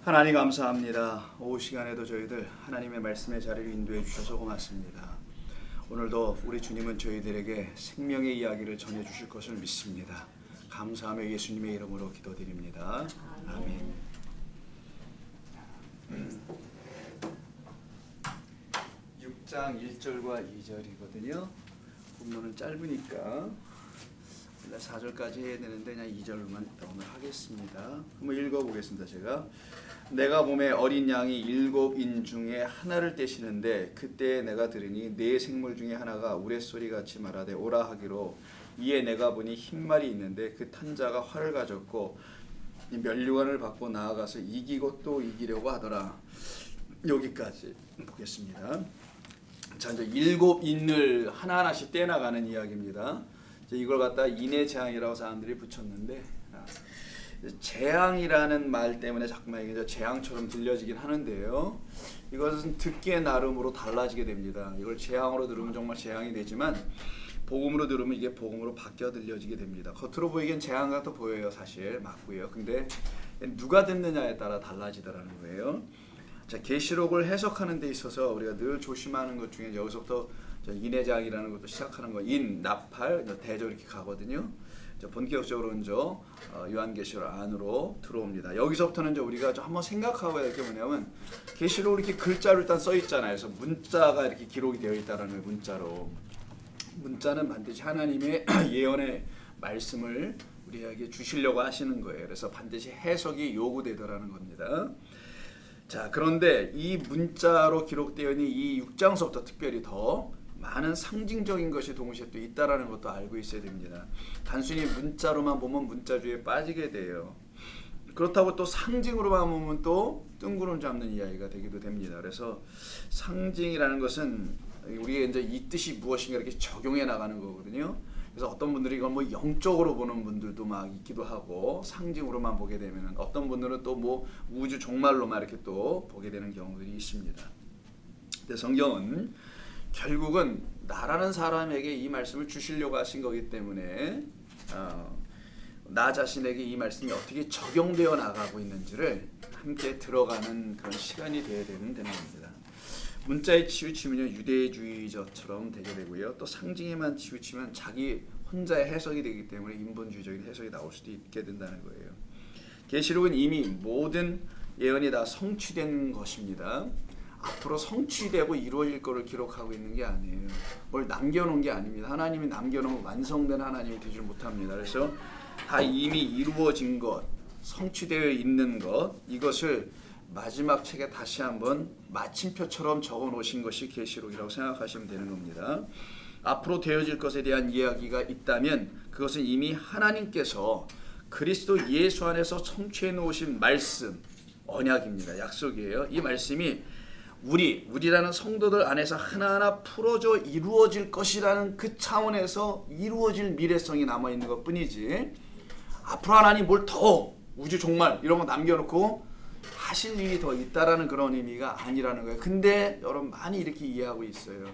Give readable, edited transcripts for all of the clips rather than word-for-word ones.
하나님 감사합니다. 오후 시간에도 저희들 하나님의 말씀의 자리를 인도해 주셔서 고맙습니다. 오늘도 우리 주님은 저희들에게 생명의 이야기를 전해 주실 것을 믿습니다. 감사하며 예수님의 이름으로 기도드립니다. 아멘. 6장 1절과 2절이거든요. 본문은 짧으니까 4절까지 해야 되는데 그냥 2절만 오늘 하겠습니다. 한번 읽어보겠습니다. 제가 내가 봄에 어린 양이 7인 중에 하나를 떼시는데 그때 내가 들으니 네 생물 중에 하나가 우레소리같이 말하되 오라 하기로 이에 내가 보니 흰말이 있는데 그 탄 자가 활을 가졌고 면류관을 받고 나아가서 이기고 또 이기려고 하더라. 여기까지 보겠습니다. 자, 이제 7인을 하나하나씩 떼나가는 이야기입니다. 이걸 갖다 인의 재앙이라고 사람들이 붙였는데 재앙이라는 말 때문에 자꾸만 이게 재앙처럼 들려지긴 하는데요. 이것은 듣기에 나름으로 달라지게 됩니다. 이걸 재앙으로 들으면 정말 재앙이 되지만 복음으로 들으면 이게 복음으로 바뀌어 들려지게 됩니다. 겉으로 보이기엔 재앙 같아 보여요. 사실 맞고요. 근데 누가 듣느냐에 따라 달라지더라는 거예요. 자, 계시록을 해석하는 데 있어서 우리가 늘 조심하는 것 중에 여기서부터 인의 재앙이라는 것도 시작하는 거, 인, 나팔, 대조 이렇게 가거든요. 본격적으로 이제 요한계시록 안으로 들어옵니다. 여기서부터는 이제 우리가 좀 한번 생각하고 해야 될 게 뭐냐면 계시록 이렇게 글자로 일단 써 있잖아요. 그래서 문자가 이렇게 기록이 되어 있다는 거예요. 문자로. 문자는 반드시 하나님의 예언의 말씀을 우리에게 주시려고 하시는 거예요. 그래서 반드시 해석이 요구되더라는 겁니다. 자, 그런데 이 문자로 기록되어 있는 이 6장서부터 특별히 더 많은 상징적인 것이 동시에 또 있다라는 것도 알고 있어야 됩니다. 단순히 문자로만 보면 문자주의에 빠지게 돼요. 그렇다고 또 상징으로만 보면 또 뜬구름 잡는 이야기가 되기도 됩니다. 그래서 상징이라는 것은 우리가 이제 이 뜻이 무엇인가 이렇게 적용해 나가는 거거든요. 그래서 어떤 분들이 이걸 뭐 영적으로 보는 분들도 막 있기도 하고 상징으로만 보게 되면 어떤 분들은 또 뭐 우주 종말로만 이렇게 또 보게 되는 경우들이 있습니다. 근데 성경은 결국은 나라는 사람에게 이 말씀을 주시려고 하신 거기 때문에 나 자신에게 이 말씀이 어떻게 적용되어 나가고 있는지를 함께 들어가는 그런 시간이 되어야 되는 겁니다. 문자에 치우치면 유대주의자처럼 되게 되고요. 또 상징에만 치우치면 자기 혼자의 해석이 되기 때문에 인본주의적인 해석이 나올 수도 있게 된다는 거예요. 계시록은 이미 모든 예언이 다 성취된 것입니다. 앞으로 성취되고 이루어질 것을 기록하고 있는 게 아니에요. 뭘 남겨놓은 게 아닙니다. 하나님이 남겨놓은 완성된 하나님이 되지 못합니다. 그래서 다 이미 이루어진 것, 성취되어 있는 것, 이것을 마지막 책에 다시 한번 마침표처럼 적어 놓으신 것이 계시록이라고 생각하시면 되는 겁니다. 앞으로 되어질 것에 대한 이야기가 있다면 그것은 이미 하나님께서 그리스도 예수 안에서 성취해 놓으신 말씀, 언약입니다. 약속이에요. 이 말씀이 우리라는 성도들 안에서 하나하나 풀어져 이루어질 것이라는 그 차원에서 이루어질 미래성이 남아있는 것 뿐이지 앞으로 하나님 뭘 더 우주 종말 이런 거 남겨놓고 하실 일이 더 있다라는 그런 의미가 아니라는 거예요. 근데 여러분 많이 이렇게 이해하고 있어요.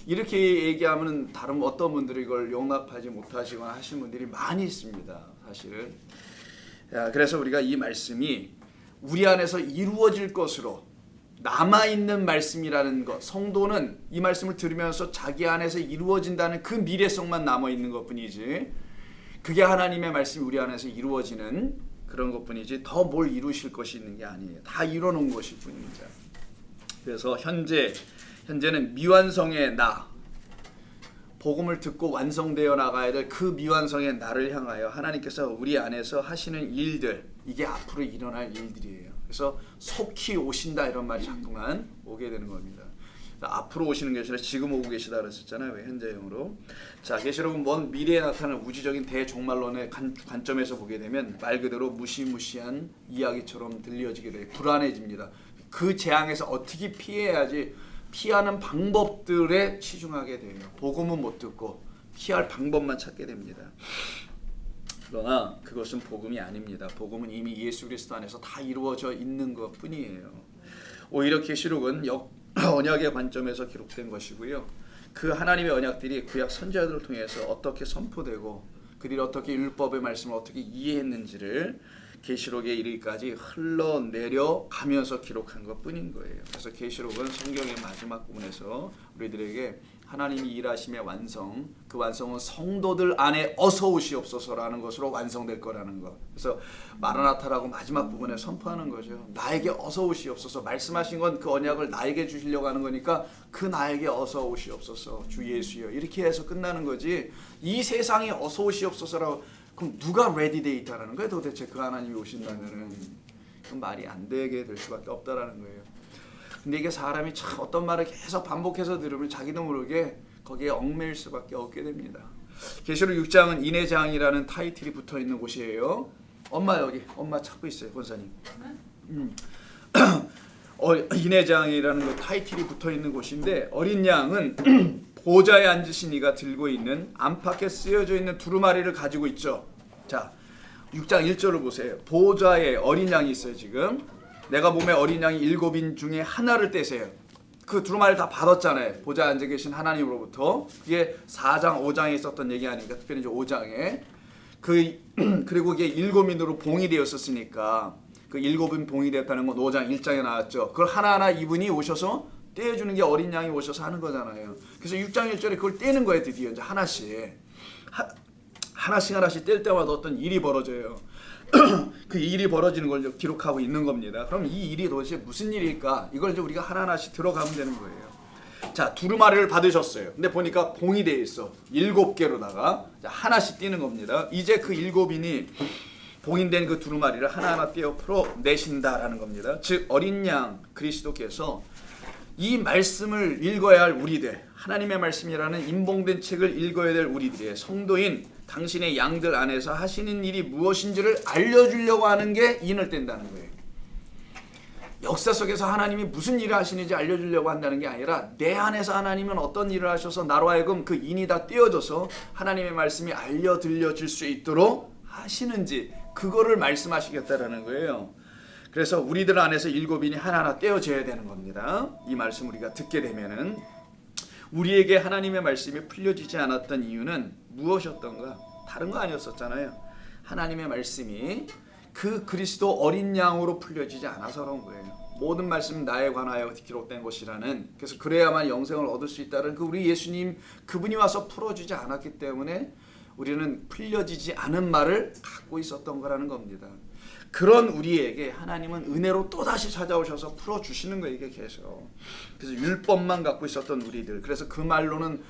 이렇게 얘기하면 다른 어떤 분들이 이걸 용납하지 못하시거나 하시는 분들이 많이 있습니다. 사실. 그래서 우리가 이 말씀이 우리 안에서 이루어질 것으로 남아있는 말씀이라는 것, 성도는 이 말씀을 들으면서 자기 안에서 이루어진다는 그 미래성만 남아있는 것뿐이지 그게 하나님의 말씀이 우리 안에서 이루어지는 그런 것뿐이지 더 뭘 이루실 것이 있는 게 아니에요. 다 이뤄놓은 것일 뿐입니다. 그래서 현재는 미완성의 나, 복음을 듣고 완성되어 나가야 될 그 미완성의 나를 향하여 하나님께서 우리 안에서 하시는 일들, 이게 앞으로 일어날 일들이에요. 그래서 속히 오신다 이런 말이 자꾸만 오게 되는 겁니다. 앞으로 오시는 게 아니라 지금 오고 계시다 그랬었잖아요. 현재형으로. 자, 계시록은 먼 미래에 나타날 우주적인 대종말론의 관점에서 보게 되면 말 그대로 무시무시한 이야기처럼 들려지게 돼요. 불안해집니다. 그 재앙에서 어떻게 피해야지 피하는 방법들에 치중하게 돼요. 복음은 못 듣고 피할 방법만 찾게 됩니다. 그러나 그것은 복음이 아닙니다. 복음은 이미 예수 그리스도 안에서 다 이루어져 있는 것 뿐이에요. 오히려 계시록은 언약의 관점에서 기록된 것이고요. 그 하나님의 언약들이 구약 선지자들을 통해서 어떻게 선포되고 그들이 어떻게 율법의 말씀을 어떻게 이해했는지를 계시록에 이르기까지 흘러내려 가면서 기록한 것뿐인 거예요. 그래서 계시록은 성경의 마지막 부분에서 우리들에게 하나님이 일하심의 완성, 그 완성은 성도들 안에 어서 오시옵소서라는 것으로 완성될 거라는 것. 그래서 마라나타라고 마지막 부분에 선포하는 거죠. 나에게 어서 오시옵소서. 말씀하신 건 그 언약을 나에게 주시려고 하는 거니까 그 나에게 어서 오시옵소서. 주 예수여. 이렇게 해서 끝나는 거지. 이 세상에 어서 오시옵소서라고. 그럼 누가 레디돼 있다라는 거예요? 도대체 그 하나님이 오신다면은 그 말이 안 되게 될 수밖에 없다라는 거예요. 근데 이게 사람이 참 어떤 말을 계속 반복해서 들으면 자기도 모르게 거기에 얽매일 수밖에 없게 됩니다. 계시록 6장은 인해장이라는 타이틀이 붙어 있는 곳이에요. 엄마 여기 엄마 찾고 있어요, 권사님. 인해장이라는 그 타이틀이 붙어 있는 곳인데 어린 양은 보좌에 앉으신 이가 들고 있는 안팎에 쓰여져 있는 두루마리를 가지고 있죠. 자, 6장 1절을 보세요. 보좌에 어린 양이 있어요. 지금 내가 몸에 어린 양이 7인 중에 하나를 떼세요. 그 두루마리를 다 받았잖아요. 보좌에 앉아 계신 하나님으로부터. 그게 4장 5장에 있었던 얘기 아니니까 특별히 이제 5장에 그리고 이게 7인으로 봉이 되었었으니까 그 7인 봉이 되었다는 건 5장 1장에 나왔죠. 그걸 하나하나 이분이 오셔서 떼어주는 게 어린 양이 오셔서 하는 거잖아요. 그래서 6장 1절에 그걸 떼는 거예요. 드디어 이제 하나씩 뗄 때마다 어떤 일이 벌어져요. 그 일이 벌어지는 걸 기록하고 있는 겁니다. 그럼 이 일이 도대체 무슨 일일까? 이걸 이제 우리가 하나하나씩 들어가면 되는 거예요. 자, 두루마리를 받으셨어요. 근데 보니까 봉이 되어 있어. 7개로다가 하나씩 띄는 겁니다. 이제 그 7인이 봉인된 그 두루마리를 하나하나 떼어 풀어내신다라는 겁니다. 즉 어린 양 그리스도께서 이 말씀을 읽어야 할 우리들, 하나님의 말씀이라는 인봉된 책을 읽어야 될 우리들의 성도인 당신의 양들 안에서 하시는 일이 무엇인지를 알려주려고 하는 게 인을 뗀다는 거예요. 역사 속에서 하나님이 무슨 일을 하시는지 알려주려고 한다는 게 아니라 내 안에서 하나님은 어떤 일을 하셔서 나로 하여금 그 인이 다 떼어져서 하나님의 말씀이 들려질 수 있도록 하시는지 그거를 말씀하시겠다라는 거예요. 그래서 우리들 안에서 7인이 하나하나 떼어져야 되는 겁니다. 이 말씀 우리가 듣게 되면은 우리에게 하나님의 말씀이 풀려지지 않았던 이유는 무엇이었던가? 다른 거 아니었었잖아요. 하나님의 말씀이 그 그리스도 어린 양으로 풀려지지 않아서 그런 거예요. 모든 말씀은 나에 관하여 기록된 것이라는, 그래서 그래야만 영생을 얻을 수 있다는 그 우리 예수님 그분이 와서 풀어주지 않았기 때문에 우리는 풀려지지 않은 말을 갖고 있었던 거라는 겁니다. 그런 우리에게 하나님은 은혜로 또다시 찾아오셔서 풀어주시는 거예요. 이게 계속. 그래서 율법만 갖고 있었던 우리들, 그래서 그 말로는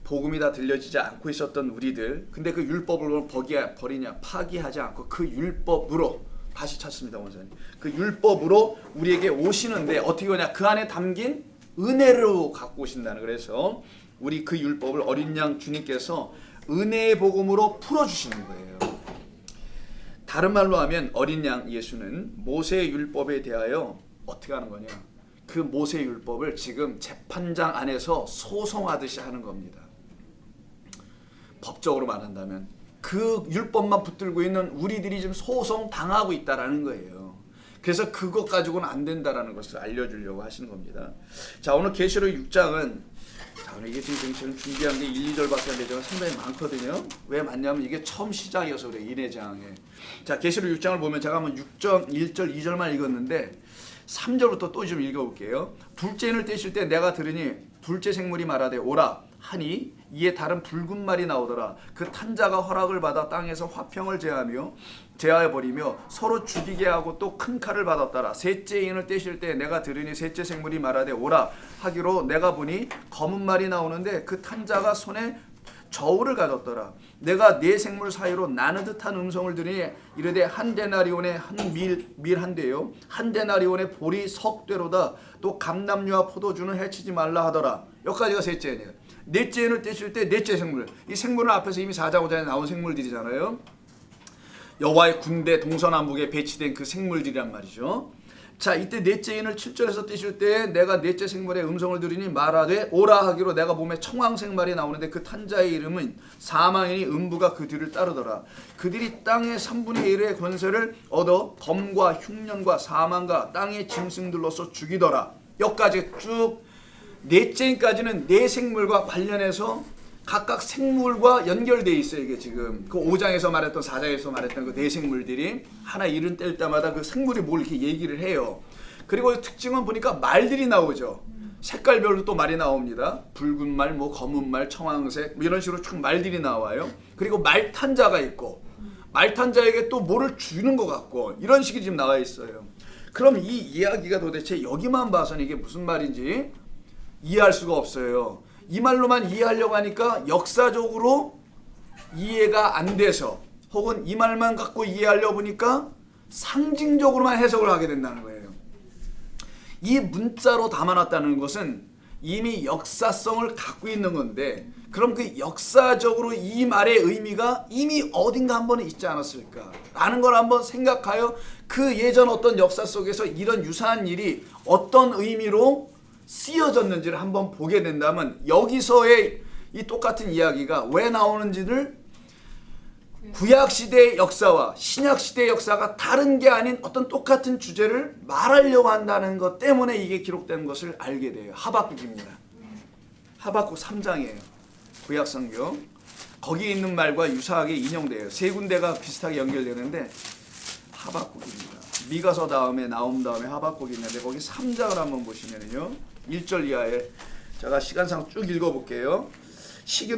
복음이 다 들려지지 않고 있었던 우리들, 근데 그 율법을 버리냐, 파기하지 않고 그 율법으로 다시 찾습니다. 원사님. 그 율법으로 우리에게 오시는데 어떻게 오냐, 그 안에 담긴 은혜로 갖고 오신다는. 그래서 우리 그 율법을 어린 양 주님께서 은혜의 복음으로 풀어주시는 거예요. 다른 말로 하면 어린 양 예수는 모세의 율법에 대하여 어떻게 하는 거냐, 그 모세의 율법을 지금 재판장 안에서 소송하듯이 하는 겁니다. 법적으로 말한다면 그 율법만 붙들고 있는 우리들이 지금 소송 당하고 있다라는 거예요. 그래서 그것 가지고는 안 된다라는 것을 알려주려고 하시는 겁니다. 자, 오늘 계시록 6장은 오늘 이게 지금 준비한 게 1, 2절밖에 안 되지만 상당히 많거든요. 왜 많냐면 이게 처음 시작이어서 그래요. 인해장에. 자, 계시록 6장을 보면 제가 한번 6장 1절 2절만 읽었는데 3절부터 또 좀 읽어볼게요. 둘째 인을 떼실 때 내가 들으니 둘째 생물이 말하되 오라 하니 이에 다른 붉은 말이 나오더라. 그 탄자가 허락을 받아 땅에서 화평을 제하여 버리며 서로 죽이게 하고 또 큰 칼을 받았더라. 셋째 인을 떼실 때 내가 들으니 셋째 생물이 말하되 오라 하기로 내가 보니 검은 말이 나오는데 그 탄자가 손에 저울을 가졌더라. 내가 네 생물 사이로 나는 듯한 음성을 들으니 이르되 한 데나리온에 한 밀 한 대요 한 데나리온에 보리 석 되로다. 또 감람류와 포도주는 해치지 말라 하더라. 여기까지가 셋째 인이에요. 넷째 인을 떼실 때 넷째 생물, 이 생물은 앞에서 이미 4장 5장에 나온 생물들이잖아요. 여호와의 군대 동서남북에 배치된 그 생물들이란 말이죠. 자, 이때 넷째 인을 7절에서 떼실 때 내가 넷째 생물의 음성을 들으니 말하되 오라 하기로 내가 몸에 청황색 말이 나오는데 그 탄자의 이름은 사망이니 음부가 그 뒤를 따르더라. 그들이 땅의 3분의 1의 권세를 얻어 검과 흉년과 사망과 땅의 짐승들로서 죽이더라. 여기까지 쭉 넷째 인까지는 네 생물과 관련해서 각각 생물과 연결돼 있어요. 이게 지금 그 5장에서 말했던 4장에서 말했던 그 네 생물들이 하나 이름 뗄 때마다 그 생물이 뭘 이렇게 얘기를 해요. 그리고 특징은 보니까 말들이 나오죠. 색깔별로 또 말이 나옵니다. 붉은 말, 뭐 검은 말, 청황색 뭐 이런 식으로 쭉 말들이 나와요. 그리고 말탄자가 있고 말탄자에게 또 뭐를 주는 것 같고 이런 식이 지금 나와 있어요. 그럼 이 이야기가 도대체 여기만 봐서는 이게 무슨 말인지 이해할 수가 없어요. 이 말로만 이해하려고 하니까 역사적으로 이해가 안 돼서 혹은 이 말만 갖고 이해하려고 보니까 상징적으로만 해석을 하게 된다는 거예요. 이 문자로 담아놨다는 것은 이미 역사성을 갖고 있는 건데 그럼 그 역사적으로 이 말의 의미가 이미 어딘가 한 번은 있지 않았을까 라는 걸 한번 생각하여 그 예전 어떤 역사 속에서 이런 유사한 일이 어떤 의미로 쓰여졌는지를 한번 보게 된다면 여기서의 이 똑같은 이야기가 왜 나오는지를 구약시대의 역사와 신약시대의 역사가 다른 게 아닌 어떤 똑같은 주제를 말하려고 한다는 것 때문에 이게 기록된 것을 알게 돼요. 하박국입니다. 하박국 3장이에요. 구약성경. 거기에 있는 말과 유사하게 인용돼요. 세 군데가 비슷하게 연결되는데 하박국입니다. 미가서 다음에 나옴 다음에 하박국이 있는데 거기 3장을 한번 보시면요. 1절 이하에 제가 시간상 쭉 읽어볼게요. 시기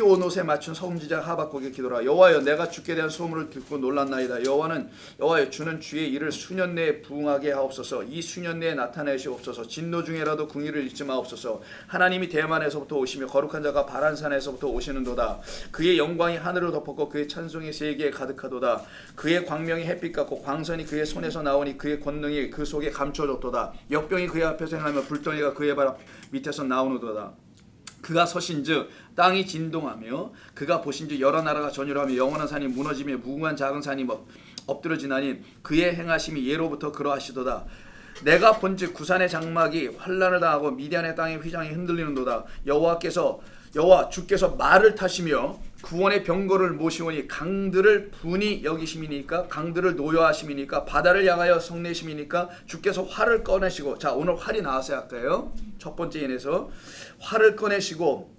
온 옷에 맞춘 선지자 하박국의 기도라. 여호와여 내가 주께 대한 소문을 듣고 놀랐나이다. 여호와여 주는 주의 일을 수년 내에 부응하게 하옵소서. 이 수년 내에 나타내시옵소서. 진노 중에라도 궁의를 잊지 마옵소서. 하나님이 대만에서부터 오시며 거룩한 자가 바란산에서부터 오시는도다. 그의 영광이 하늘을 덮었고 그의 찬송이 세계에 가득하도다. 그의 광명이 햇빛 같고 광선이 그의 손에서 나오니 그의 권능이 그 속에 감춰졌도다. 역병이 그의 앞에서 행하며 불덩이가 그의 발 밑에서 나오는도다. 그가 서신즉 땅이 진동하며 그가 보신즉 여러 나라가 전율하며 영원한 산이 무너지며 무궁한 작은 산이 엎드러지나니 그의 행하심이 예로부터 그러하시도다. 내가 본즉 구산의 장막이 환난을 당하고 미디안의 땅의 휘장이 흔들리는도다. 여호와 주께서 말을 타시며 구원의 병거를 모시오니 강들을 분이 여기심이니까 강들을 노여하심이니까 바다를 향하여 성내심이니까 주께서 활을 꺼내시고 자 오늘 활이 나왔어요. 아까요. 첫 번째 인에서 활을 꺼내시고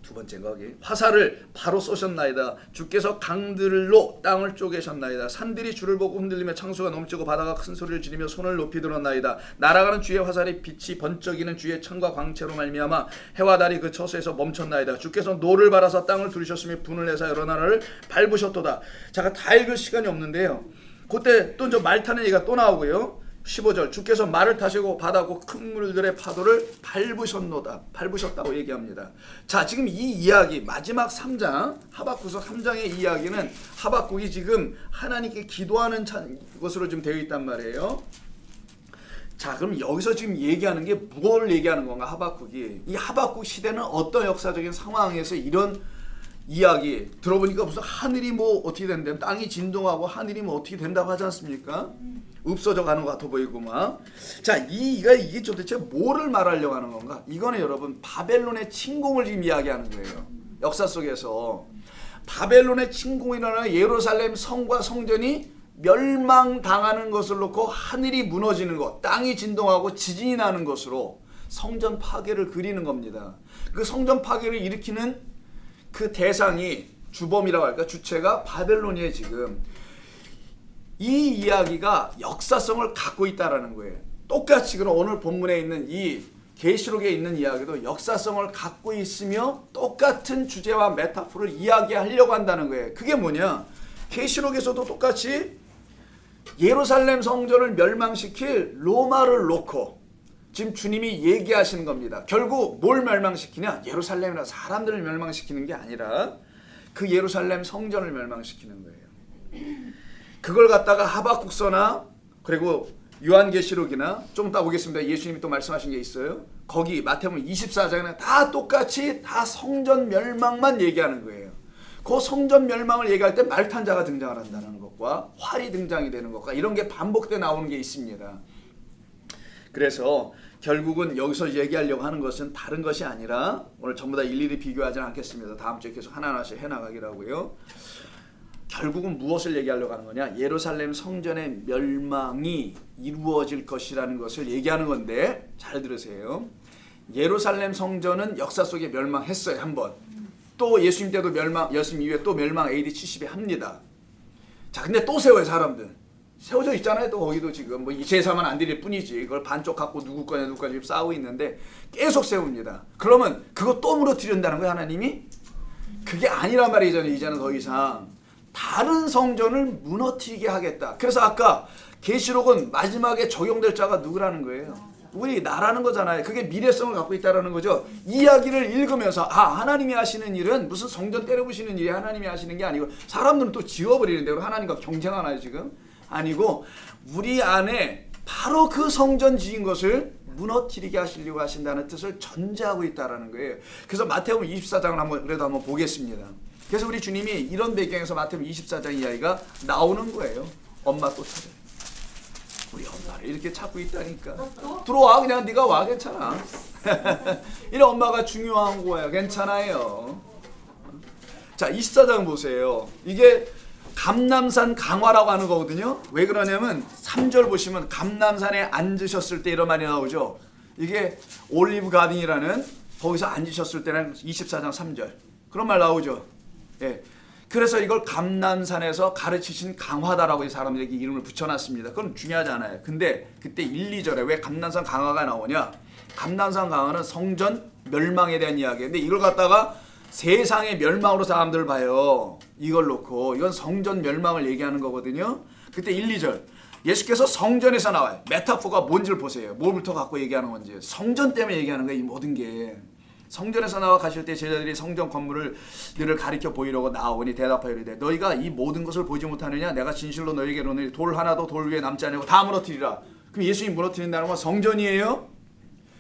두 번째인 거기 화살을 바로 쏘셨나이다. 주께서 강들로 땅을 쪼개셨나이다. 산들이 주를 보고 흔들리며 창수가 넘치고 바다가 큰 소리를 지르며 손을 높이 들었나이다. 날아가는 주의 화살이 빛이 번쩍이는 주의 창과 광채로 말미암아 해와 달이 그 처소에서 멈췄나이다. 주께서 노를 발하사 땅을 두르셨으며 분을 내사 여러 나라를 밟으셨도다. 제가 다 읽을 시간이 없는데요. 그때 또 말 타는 얘기가 또 나오고요. 15절 주께서 말을 타시고 바다고 큰 물들의 파도를 밟으셨다고 얘기합니다. 자 지금 이 이야기 마지막 3장 하박국서 3장의 이야기는 하박국이 지금 하나님께 기도하는 것으로 지금 되어 있단 말이에요. 자 그럼 여기서 지금 얘기하는 게 뭘 얘기하는 건가 하박국이 이 하박국 시대는 어떤 역사적인 상황에서 이런 이야기 들어보니까 무슨 하늘이 뭐 어떻게 된다면 땅이 진동하고 하늘이 뭐 어떻게 된다고 하지 않습니까? 없어져 가는 것 같아 보이고 막. 자, 이게 도대체 뭐를 말하려고 하는 건가? 이거는 여러분 바벨론의 침공을 지금 이야기하는 거예요. 역사 속에서 바벨론의 침공이 일어나 예루살렘 성과 성전이 멸망당하는 것을 놓고 하늘이 무너지는 것, 땅이 진동하고 지진이 나는 것으로 성전 파괴를 그리는 겁니다. 그 성전 파괴를 일으키는 그 대상이 주범이라고 할까? 주체가 바벨론이에요. 지금 이 이야기가 역사성을 갖고 있다라는 거예요. 똑같이 그럼 오늘 본문에 있는 이 계시록에 있는 이야기도 역사성을 갖고 있으며 똑같은 주제와 메타포를 이야기하려고 한다는 거예요. 그게 뭐냐? 계시록에서도 똑같이 예루살렘 성전을 멸망시킬 로마를 놓고 지금 주님이 얘기하시는 겁니다. 결국 뭘 멸망시키냐? 예루살렘이나 사람들을 멸망시키는 게 아니라 그 예루살렘 성전을 멸망시키는 거예요. 그걸 갖다가 하박국서나 그리고 요한계시록이나 좀 이따 보겠습니다. 예수님이 또 말씀하신 게 있어요. 거기 마태복음 24장에는 다 똑같이 다 성전 멸망만 얘기하는 거예요. 그 성전 멸망을 얘기할 때 말탄자가 등장을 한다는 것과 활이 등장이 되는 것과 이런 게 반복돼 나오는 게 있습니다. 그래서 결국은 여기서 얘기하려고 하는 것은 다른 것이 아니라 오늘 전부 다 일일이 비교하지는 않겠습니다. 다음 주에 계속 하나하나씩 해나가기라고요. 결국은 무엇을 얘기하려고 하는 거냐? 예루살렘 성전의 멸망이 이루어질 것이라는 것을 얘기하는 건데 잘 들으세요. 예루살렘 성전은 역사 속에 멸망했어요. 한번. 또 예수님 때도 멸망, 예수님 이후에 또 멸망 AD 70에 합니다. 자, 근데 또 세워요, 사람들. 세워져 있잖아요. 또 거기도 지금 뭐 제사만 안 드릴 뿐이지. 이걸 반쪽 갖고 누구 거냐 누구 거냐 지금 싸우고 있는데 계속 세웁니다. 그러면 그거 또 무너뜨린다는 거예요, 하나님이? 그게 아니란 말이잖아요. 이제는 더 이상 다른 성전을 무너뜨리게 하겠다. 그래서 아까 계시록은 마지막에 적용될 자가 누구라는 거예요? 우리 나라는 거잖아요. 그게 미래성을 갖고 있다는 거죠. 이야기를 읽으면서 하나님이 하시는 일은 무슨 성전 때려부시는 일이 하나님이 하시는 게 아니고 사람들은 또 지워버리는데 하나님과 경쟁하나요 지금? 아니고 우리 안에 바로 그 성전 지은 것을 무너뜨리게 하시려고 하신다는 뜻을 전제하고 있다는 거예요. 그래서 마태복음 24장을 그래도 한번 보겠습니다. 그래서 우리 주님이 이런 배경에서 마태복음 24장 이야기가 나오는 거예요. 엄마 또 찾아요. 우리 엄마를 이렇게 찾고 있다니까. 들어와, 그냥 네가 와, 괜찮아. 이런 엄마가 중요한 거예요. 괜찮아요. 자, 24장 보세요. 이게 감람산 강화라고 하는 거거든요. 왜 그러냐면 3절 보시면 감람산에 앉으셨을 때 이런 말이 나오죠. 이게 올리브 가든이라는 거기서 앉으셨을 때는 24장 3절 그런 말 나오죠. 예. 그래서 이걸 감람산에서 가르치신 강화다라고 사람들에게 이름을 붙여놨습니다. 그건 중요하지 않아요. 근데 그때 1, 2절에 왜 감람산 강화가 나오냐? 감람산 강화는 성전 멸망에 대한 이야기인데 이걸 갖다가 세상의 멸망으로 사람들 봐요. 이걸 놓고 이건 성전 멸망을 얘기하는 거거든요. 그때 1, 2절 예수께서 성전에서 나와요. 메타포가 뭔지를 보세요. 뭘부터 갖고 얘기하는 건지. 성전 때문에 얘기하는 거예요. 이 모든 게. 성전에서 나와 가실 때 제자들이 성전 건물을 가리켜 보이려고 나오니 대답하여 이르되 너희가 이 모든 것을 보지 못하느냐? 내가 진실로 너희에게 이르노니 돌 하나도 돌 위에 남지 아니하고 다 무너뜨리라. 그럼 예수님 무너뜨린다는 건 성전이에요?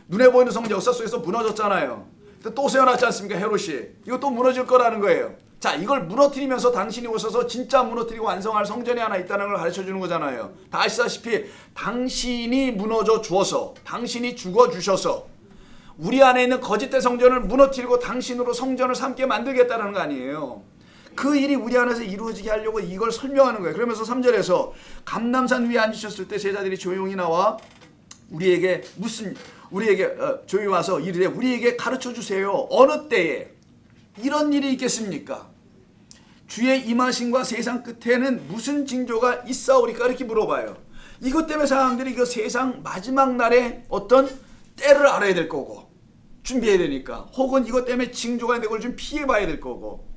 눈에 보이는 성전 역사 속에서 무너졌잖아요. 또 세워놨지 않습니까? 헤롯이. 이거 또 무너질 거라는 거예요. 자, 이걸 무너뜨리면서 당신이 오셔서 진짜 무너뜨리고 완성할 성전이 하나 있다는 걸 가르쳐주는 거잖아요. 다 아시다시피 당신이 무너져 주어서 당신이 죽어주셔서 우리 안에 있는 거짓된 성전을 무너뜨리고 당신으로 성전을 삼게 만들겠다는 거 아니에요. 그 일이 우리 안에서 이루어지게 하려고 이걸 설명하는 거예요. 그러면서 3절에서 감람산 위에 앉으셨을 때 제자들이 조용히 나와 우리에게 조용히 와서 이르되 우리에게 가르쳐 주세요. 어느 때에 이런 일이 있겠습니까? 주의 임하심과 세상 끝에는 무슨 징조가 있사오리까? 이렇게 물어봐요. 이것 때문에 사람들이 그 세상 마지막 날에 어떤 때를 알아야 될 거고 준비해야 되니까 혹은 이것 때문에 징조가 있는 걸 좀 피해봐야 될 거고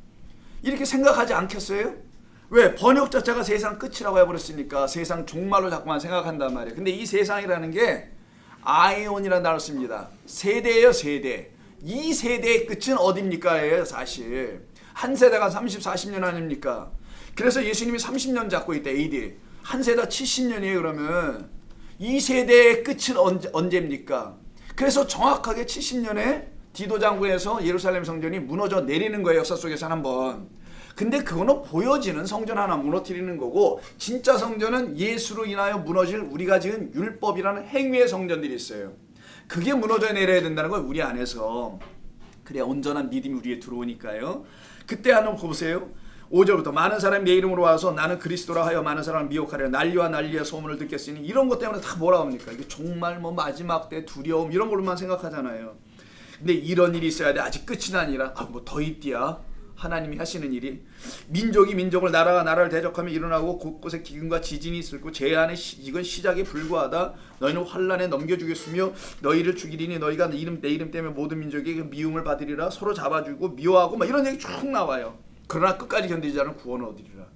이렇게 생각하지 않겠어요? 왜? 번역 자체가 세상 끝이라고 해버렸으니까 세상 종말로 자꾸만 생각한단 말이에요. 근데 이 세상이라는 게 아이온이라는 단어를 씁니다. 세대예요, 세대. 이 세대의 끝은 어딥니까? 사실 한 세대가 30, 40년 아닙니까? 그래서 예수님이 30년 잡고 있다. AD 한 세대 70년이에요. 그러면 이 세대의 끝은 언제입니까? 그래서 정확하게 70년에 디도 장군에서 예루살렘 성전이 무너져 내리는 거예요. 역사 속에서 한번. 근데 그거는 보여지는 성전 하나 무너뜨리는 거고 진짜 성전은 예수로 인하여 무너질 우리가 지은 율법이라는 행위의 성전들이 있어요. 그게 무너져 내려야 된다는 거예요. 우리 안에서. 그래야 온전한 믿음이 우리에 들어오니까요. 그때 한번 보세요. 5절부터 많은 사람이 내 이름으로 와서 나는 그리스도라 하여 많은 사람을 미혹하려 난리와 난리의 소문을 듣겠으니 이런 것 때문에 다 뭐라 합니까? 이게 정말 뭐 마지막 때 두려움 이런 걸로만 생각하잖아요. 근데 이런 일이 있어야 돼. 아직 끝이 아니라 뭐 더 있디야. 하나님이 하시는 일이 민족이 민족을 나라가 나라를 대적하며 일어나고 곳곳에 기근과 지진이 있을 거 재앙의 이건 시작에 불과하다. 너희는 환란에 넘겨주겠으며 너희를 죽이리니 너희가 내 이름 때문에 모든 민족에게 미움을 받으리라. 서로 잡아주고 미워하고 막 이런 얘기 쭉 나와요. 그러나 끝까지 견디지 않은 구원을 얻으리라.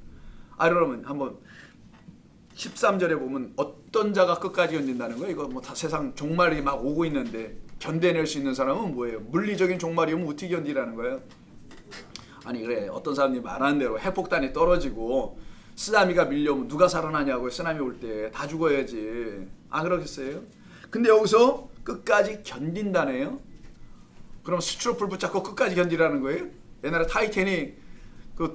여러분 한번 13절에 보면 어떤 자가 끝까지 견딘다는 거예요. 이거 뭐 다 세상 종말이 막 오고 있는데 견뎌낼 수 있는 사람은 뭐예요? 물리적인 종말이 오면 어떻게 견디라는 거예요? 아니 그래 어떤 사람들이 말하는 대로 핵폭탄이 떨어지고 쓰나미가 밀려오면 누가 살아나냐고요. 쓰나미 올 때 다 죽어야지. 그러겠어요? 근데 여기서 끝까지 견딘다네요. 그럼 수출풀 붙잡고 끝까지 견디라는 거예요? 옛날에 타이타닉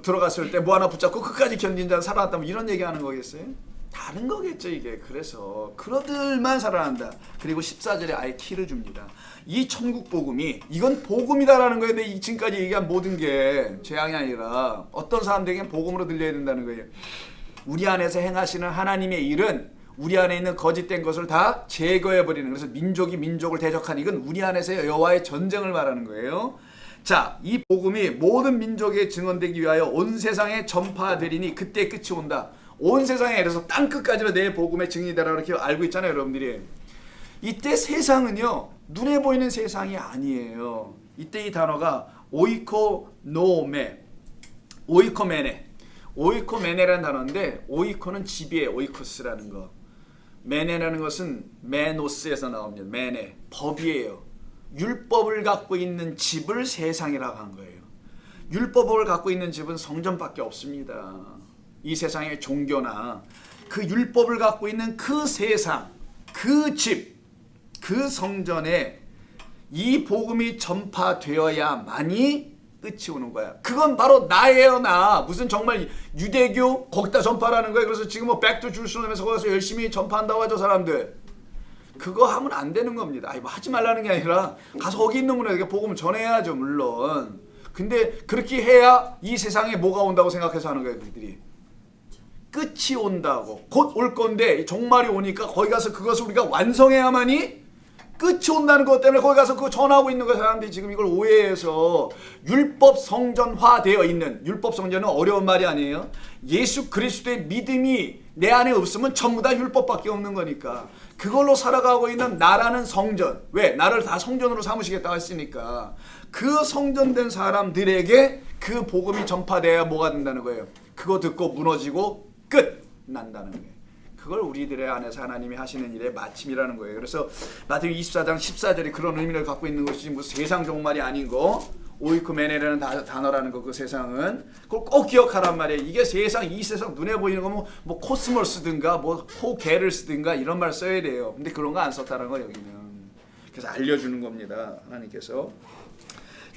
들어갔을 때 뭐 하나 붙잡고 끝까지 견딘 자는 살아났다면 이런 얘기하는 거겠어요? 다른 거겠죠 이게. 그래서 그러들만 살아난다. 그리고 14절에 아예 키를 줍니다. 이 천국 복음이 이건 복음이다라는 거예요. 근데 지금까지 얘기한 모든 게 재앙이 아니라 어떤 사람들에게는 복음으로 들려야 된다는 거예요. 우리 안에서 행하시는 하나님의 일은 우리 안에 있는 거짓된 것을 다 제거해버리는, 그래서 민족이 민족을 대적하는, 이건 우리 안에서의 여호와의 전쟁을 말하는 거예요. 자, 이 복음이 모든 민족에 증언되기 위하여 온 세상에 전파되리니 그때 끝이 온다. 온 세상에 이래서 땅끝까지로 내 복음의 증인이 되라 이렇게 알고 있잖아요, 여러분들이. 이때 세상은요, 눈에 보이는 세상이 아니에요. 이때 이 단어가 오이코노메, 오이코메네, 오이코메네라는 단어인데, 오이코는 집이에요. 오이코스라는 거. 메네라는 것은 메노스에서 나옵니다. 메네, 법이에요. 율법을 갖고 있는 집을 세상이라고 한 거예요. 율법을 갖고 있는 집은 성전밖에 없습니다. 이 세상의 종교나 그 율법을 갖고 있는 그 세상, 그 집, 그 성전에 이 복음이 전파되어야만이 끝이 오는 거야. 그건 바로 나예요, 나. 무슨 정말 유대교 거기다 전파라는 거야. 그래서 지금 뭐 백투 주루살렘에서 거기서 열심히 전파한다고 하죠, 사람들. 그거 하면 안 되는 겁니다. 아니, 뭐 하지 말라는 게 아니라 가서 거기 있는 분에게 복음을 전해야죠, 물론. 근데 그렇게 해야 이 세상에 뭐가 온다고 생각해서 하는 거예요, 그들이. 끝이 온다고. 곧 올 건데 종말이 오니까 거기 가서 그것을 우리가 완성해야만이 끝이 온다는 것 때문에 거기 가서 그거 전하고 있는 거예요. 사람들이 지금 이걸 오해해서 율법 성전화되어 있는, 율법 성전은 어려운 말이 아니에요. 예수 그리스도의 믿음이 내 안에 없으면 전부 다 율법밖에 없는 거니까 그걸로 살아가고 있는 나라는 성전. 왜? 나를 다 성전으로 삼으시겠다고 했으니까 그 성전된 사람들에게 그 복음이 전파돼야 뭐가 된다는 거예요. 그거 듣고 무너지고 끝 난다는 거예요. 그걸 우리들의 안에서 하나님이 하시는 일의 마침이라는 거예요. 그래서 마태복음 24장 14절이 그런 의미를 갖고 있는 것이지 뭐 세상 종말이 아닌 거, 오이쿠메네라는 단어라는 거, 그 세상은 그걸 꼭 기억하란 말이에요. 이게 세상, 이 세상 눈에 보이는 거 뭐 코스모를 쓰든가 뭐 호계를 쓰든가 이런 말 써야 돼요. 근데 그런 거 안 썼다는 거 여기는. 그래서 알려주는 겁니다, 하나님께서.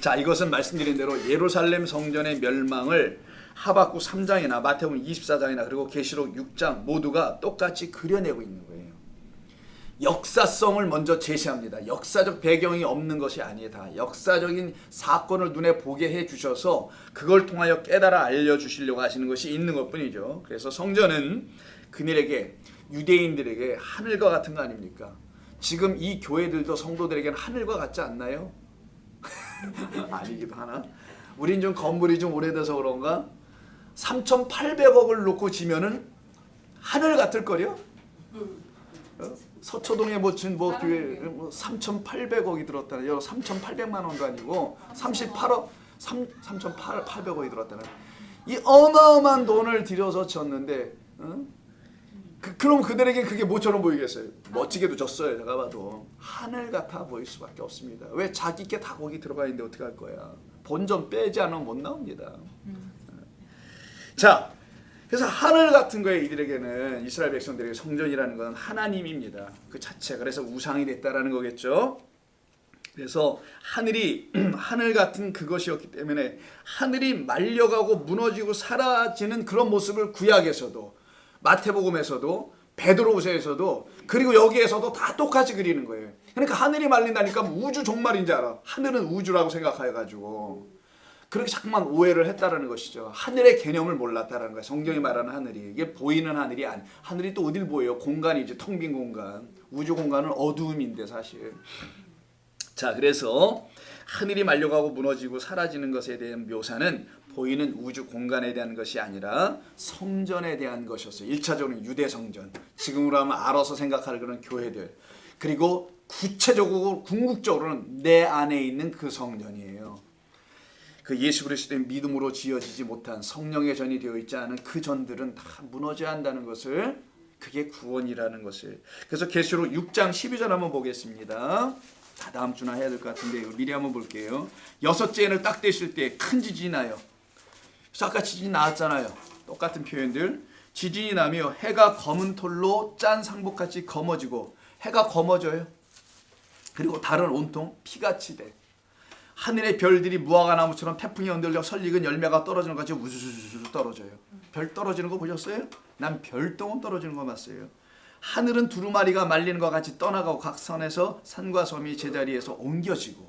자, 이것은 말씀드린 대로 예루살렘 성전의 멸망을 하박국 3장이나 마태복음 24장이나 그리고 계시록 6장 모두가 똑같이 그려내고 있는 거예요. 역사성을 먼저 제시합니다. 역사적 배경이 없는 것이 아니다. 역사적인 사건을 눈에 보게 해주셔서 그걸 통하여 깨달아 알려주시려고 하시는 것이 있는 것뿐이죠. 그래서 성전은 그들에게, 유대인들에게 하늘과 같은 거 아닙니까? 지금 이 교회들도 성도들에게는 하늘과 같지 않나요? 아니기도 하나? 우린 좀 건물이 좀 오래돼서 그런가? 3,800억을 놓고 지면은 하늘 같을 거요? 서초동에 뭐 교회 3,800억이 들었다는, 3,800만 원도 아니고 3,800억이 들었다는 이 어마어마한 돈을 들여서 졌는데, 그럼 그들에게 그게 뭐처럼 보이겠어요? 멋지게도 졌어요. 제가 봐도 하늘 같아 보일 수밖에 없습니다. 왜? 자기께 다 거기 들어가 있는데 어떻게 할 거야? 본전 빼지 않으면 못 나옵니다. 자, 그래서 하늘 같은 거에 이들에게는, 이스라엘 백성들에게 성전이라는 건 하나님입니다. 그 자체. 그래서 우상이 됐다라는 거겠죠. 그래서 하늘이 하늘 같은 그것이었기 때문에 하늘이 말려가고 무너지고 사라지는 그런 모습을 구약에서도, 마태복음에서도, 베드로후서에서도, 그리고 여기에서도 다 똑같이 그리는 거예요. 그러니까 하늘이 말린다니까 우주 종말인 줄 알아. 하늘은 우주라고 생각해가지고 그렇게 자꾸만 오해를 했다라는 것이죠. 하늘의 개념을 몰랐다라는 거예요. 성경이 말하는 하늘이, 이게 보이는 하늘이 아니, 하늘이 또 어딜 보여요? 공간이지, 텅 빈 공간. 우주 공간은 어두움인데 사실. 자, 그래서 하늘이 말려가고 무너지고 사라지는 것에 대한 묘사는 보이는 우주 공간에 대한 것이 아니라 성전에 대한 것이었어요. 1차적으로는 유대 성전, 지금으로 하면 알아서 생각할 그런 교회들, 그리고 구체적으로 궁극적으로는 내 안에 있는 그 성전이에요. 그 예수 그리스도의 믿음으로 지어지지 못한, 성령의 전이 되어 있지 않은 그 전들은 다 무너져야 한다는 것을, 그게 구원이라는 것을. 그래서 계시록 6장 12절 한번 보겠습니다. 다 다음 주나 해야 될 것 같은데 이거 미리 한번 볼게요. 6째 해를 딱 되실 때 큰 지진이 나요. 그래서 아까 지진이 나왔잖아요. 똑같은 표현들. 지진이 나며 해가 검은 톨로 짠 상복같이 검어지고, 해가 검어져요. 그리고 달은 온통 피같이 돼. 하늘의 별들이 무화과 나무처럼 태풍이 흔들려 설익은 열매가 떨어지는 것 같이 우수수수 떨어져요. 별 떨어지는 거 보셨어요? 난 별똥은 떨어지는 거 봤어요. 하늘은 두루마리가 말리는 것 같이 떠나가고 각 선에서 산과 섬이 제자리에서 옮겨지고,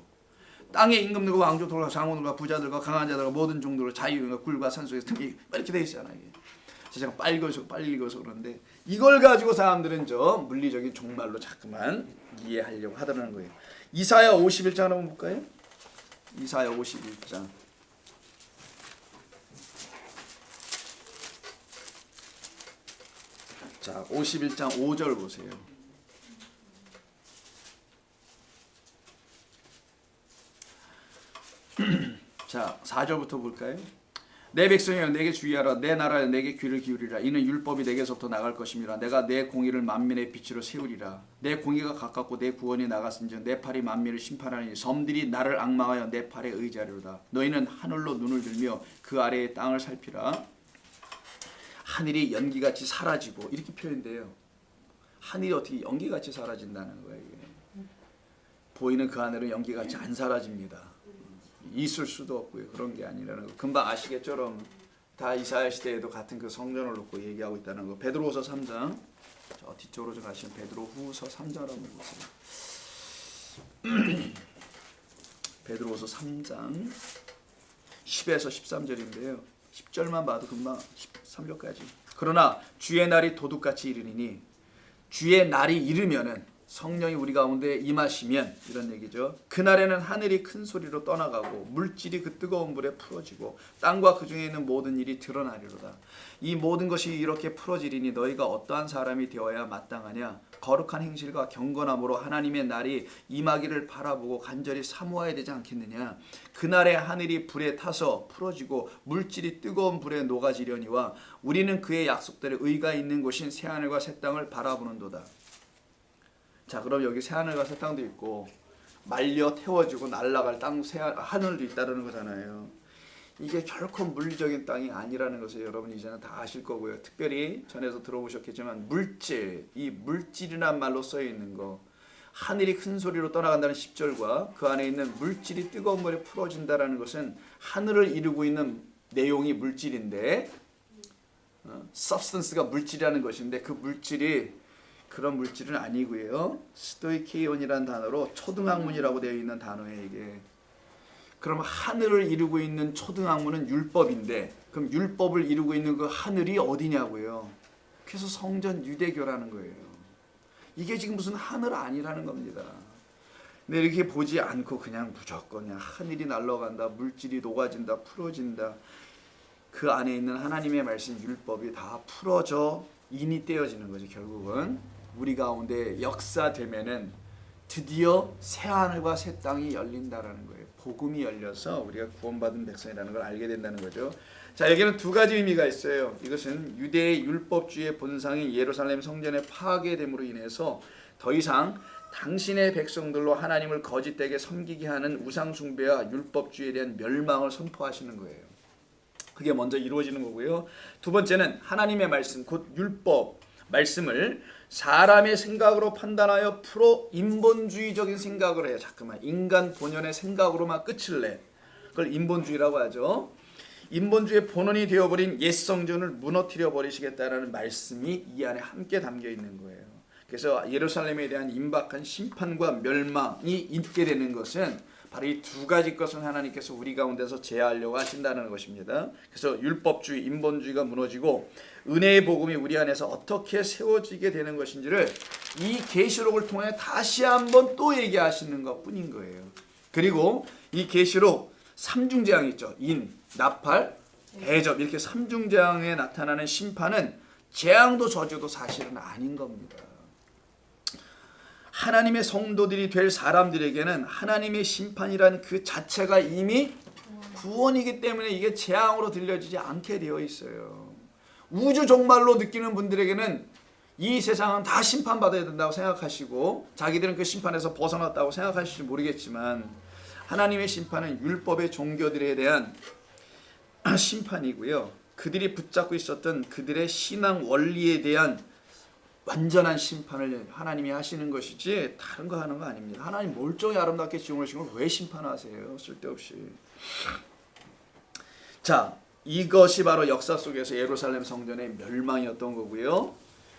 땅의 임금들과 왕족들과 장원들과 부자들과 강한 자들과 모든 종들과 자유인과 굴과 산속에서 틈이 이렇게 돼 있잖아요. 제가 빨리 읽어서 그런데 이걸 가지고 사람들은 저 물리적인 종말로 자꾸만 이해하려고 하더라는 거예요. 이사야 51장 한번 볼까요? 이사야 51장. 자, 51장 5절 보세요. 자, 4절부터 볼까요? 내 백성이여 내게 주의하라. 내 나라여 내게 귀를 기울이라. 이는 율법이 내게서부터 나갈 것임이라. 내가 내 공의를 만민의 빛으로 세우리라. 내 공의가 가깝고 내 구원이 나갔은즉 내 팔이 만민을 심판하니 섬들이 나를 앙망하여 내 팔에 의지하리로다. 너희는 하늘로 눈을 들며 그 아래의 땅을 살피라. 하늘이 연기같이 사라지고 이렇게 표현돼요. 하늘이 어떻게 연기같이 사라진다는 거예요. 이게. 보이는 그 하늘은 연기같이 안 사라집니다. 있을 수도 없고요. 그런 게 아니라는 거. 금방 아시겠죠? 여러분. 다 이사야 시대에도 같은 그 성전을 놓고 얘기하고 있다는 거. 베드로후서 3장. 저 뒤쪽으로 좀 가시면 베드로후서 3장 한번 보세요. 베드로후서 3장 10에서 13절인데요. 10절만 봐도 금방 13절까지. 그러나 주의 날이 도둑같이 이르리니 주의 날이 이르면은 성령이 우리 가운데 임하시면 이런 얘기죠. 그날에는 하늘이 큰 소리로 떠나가고 물질이 그 뜨거운 불에 풀어지고 땅과 그 중에 있는 모든 일이 드러나리로다. 이 모든 것이 이렇게 풀어지리니 너희가 어떠한 사람이 되어야 마땅하냐. 거룩한 행실과 경건함으로 하나님의 날이 임하기를 바라보고 간절히 사모해야 되지 않겠느냐. 그날에 하늘이 불에 타서 풀어지고 물질이 뜨거운 불에 녹아지려니와 우리는 그의 약속대로 의가 있는 곳인 새하늘과 새 땅을 바라보는도다. 자, 그럼 여기 새하늘과 새 땅도 있고 말려 태워지고 날아갈 땅, 하늘도 있다는 거잖아요. 이게 결코 물리적인 땅이 아니라는 것을 여러분 이제는 다 아실 거고요. 특별히 전에서 들어보셨겠지만 물질, 이 물질이란 말로 써 있는 거, 하늘이 큰 소리로 떠나간다는 10절과 그 안에 있는 물질이 뜨거운 물에 풀어진다는 것은 하늘을 이루고 있는 내용이 물질인데, substance가 물질이라는 것인데 그 물질이 그런 물질은 아니고요. 스토이케이온이라는 단어로 초등학문이라고 되어 있는 단어예요. 이게. 그럼 하늘을 이루고 있는 초등학문은 율법인데 그럼 율법을 이루고 있는 그 하늘이 어디냐고요. 그래서 성전 유대교라는 거예요. 이게 지금 무슨 하늘 아니라는 겁니다. 근데 이렇게 보지 않고 그냥 무조건 그냥 하늘이 날아간다, 물질이 녹아진다, 풀어진다. 그 안에 있는 하나님의 말씀 율법이 다 풀어져 인이 떼어지는 거죠. 결국은 우리 가운데 역사되면은 드디어 새 하늘과 새 땅이 열린다라는 거예요. 복음이 열려서 우리가 구원받은 백성이라는 걸 알게 된다는 거죠. 자, 여기는 두 가지 의미가 있어요. 이것은 유대의 율법주의 본상인 예루살렘 성전의 파괴됨으로 인해서 더 이상 당신의 백성들로 하나님을 거짓되게 섬기게 하는 우상숭배와 율법주의에 대한 멸망을 선포하시는 거예요. 그게 먼저 이루어지는 거고요. 두 번째는 하나님의 말씀, 곧 율법 말씀을 사람의 생각으로 판단하여 풀어 인본주의적인 생각을 해요. 잠깐만, 인간 본연의 생각으로만 끝을 내. 그걸 인본주의라고 하죠. 인본주의의 본원이 되어버린 옛 성전을 무너뜨려 버리시겠다라는 말씀이 이 안에 함께 담겨 있는 거예요. 그래서 예루살렘에 대한 임박한 심판과 멸망이 있게 되는 것은 바로 이 두 가지 것을 하나님께서 우리 가운데서 제하려고 하신다는 것입니다. 그래서 율법주의, 인본주의가 무너지고 은혜의 복음이 우리 안에서 어떻게 세워지게 되는 것인지를 이 계시록을 통해 다시 한번 또 얘기하시는 것뿐인 거예요. 그리고 이 계시록 삼중재앙 있죠. 인, 나팔, 대접 이렇게 삼중재앙에 나타나는 심판은 재앙도 저주도 사실은 아닌 겁니다. 하나님의 성도들이 될 사람들에게는 하나님의 심판이란 그 자체가 이미 구원이기 때문에 이게 재앙으로 들려지지 않게 되어 있어요. 우주 종말로 느끼는 분들에게는 이 세상은 다 심판받아야 된다고 생각하시고 자기들은 그 심판에서 벗어났다고 생각하실지 모르겠지만 하나님의 심판은 율법의 종교들에 대한 심판이고요. 그들이 붙잡고 있었던 그들의 신앙 원리에 대한 완전한 심판을 하나님이 하시는 것이지 다른 거 하는 거 아닙니다. 하나님 멀쩡히 아름답게 지어놓으신 걸 왜 심판하세요? 쓸데없이. 자, 이것이 바로 역사 속에서 예루살렘 성전의 멸망이었던 거고요.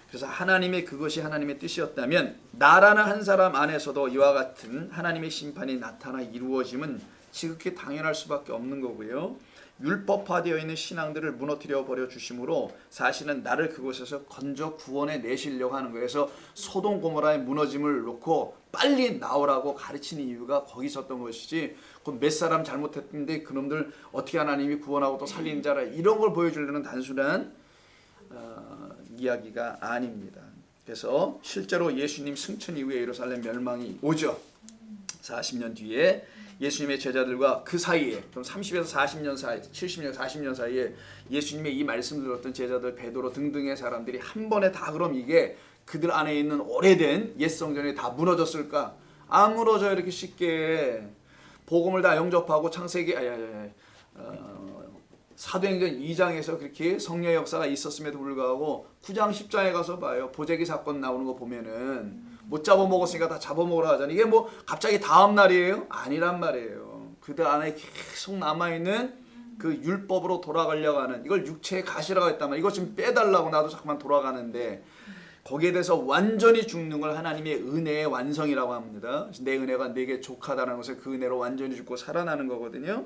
그래서 하나님의 그것이 하나님의 뜻이었다면 나라는 한 사람 안에서도 이와 같은 하나님의 심판이 나타나 이루어짐은 지극히 당연할 수밖에 없는 거고요. 율법화되어 있는 신앙들을 무너뜨려 버려 주심으로 사실은 나를 그곳에서 건져 구원해 내시려고 하는 거예요. 그래서 소돔 고모라의 무너짐을 놓고 빨리 나오라고 가르치는 이유가 거기 있었던 것이지, 그 몇 사람 잘못했는데 그놈들 어떻게 하나님이 구원하고 또 살리는 자라, 이런 걸 보여주려는 단순한 이야기가 아닙니다. 그래서 실제로 예수님 승천 이후에 예루살렘 멸망이 오죠. 40년 뒤에 예수님의 제자들과 그 사이에, 그럼 30에서 40년 사이, 70년 40년 사이에 예수님의 이 말씀을 들었던 제자들, 베드로 등등의 사람들이 한 번에 다 그럼 이게 그들 안에 있는 오래된 옛 성전이 다 무너졌을까? 안 무너져. 이렇게 쉽게 복음을 다 영접하고 창세기 사도행전 2장에서 그렇게 성령의 역사가 있었음에도 불구하고 9장 10장에 가서 봐요. 보재기 사건 나오는 거 보면은 못 잡아먹었으니까 다 잡아먹으라 하잖아요. 이게 뭐 갑자기 다음 날이에요? 아니란 말이에요. 그들 안에 계속 남아있는 그 율법으로 돌아가려고 하는, 이걸 육체의 가시라고 했단 말이에요. 이것 좀 빼달라고 나도 자꾸만 돌아가는데, 거기에 대해서 완전히 죽는 걸 하나님의 은혜의 완성이라고 합니다. 내 은혜가 내게 족하다는 것을 그 은혜로 완전히 죽고 살아나는 거거든요.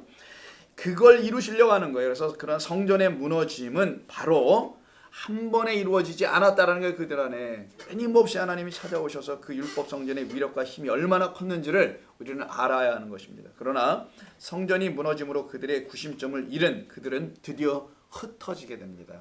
그걸 이루시려고 하는 거예요. 그래서 그런 성전의 무너짐은 바로 한 번에 이루어지지 않았다는 게 그들 안에 끊임없이 하나님이 찾아오셔서 그 율법 성전의 위력과 힘이 얼마나 컸는지를 우리는 알아야 하는 것입니다. 그러나 성전이 무너짐으로 그들의 구심점을 잃은 그들은 드디어 흩어지게 됩니다.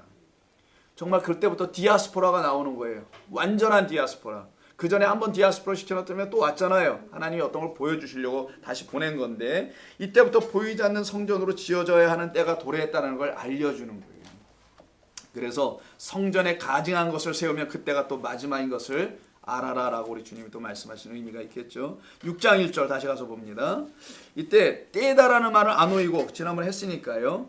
정말 그때부터 디아스포라가 나오는 거예요. 완전한 디아스포라. 그 전에 한번 디아스포라 시켜놨다면 또 왔잖아요. 하나님이 어떤 걸 보여주시려고 다시 보낸 건데, 이때부터 보이지 않는 성전으로 지어져야 하는 때가 도래했다는 걸 알려주는 거예요. 그래서 성전에 가증한 것을 세우면 그때가 또 마지막인 것을 알아라 라고 우리 주님이 또 말씀하시는 의미가 있겠죠. 6장 1절 다시 가서 봅니다. 이때 떼다라는 말을 아노이고 지난번에 했으니까요.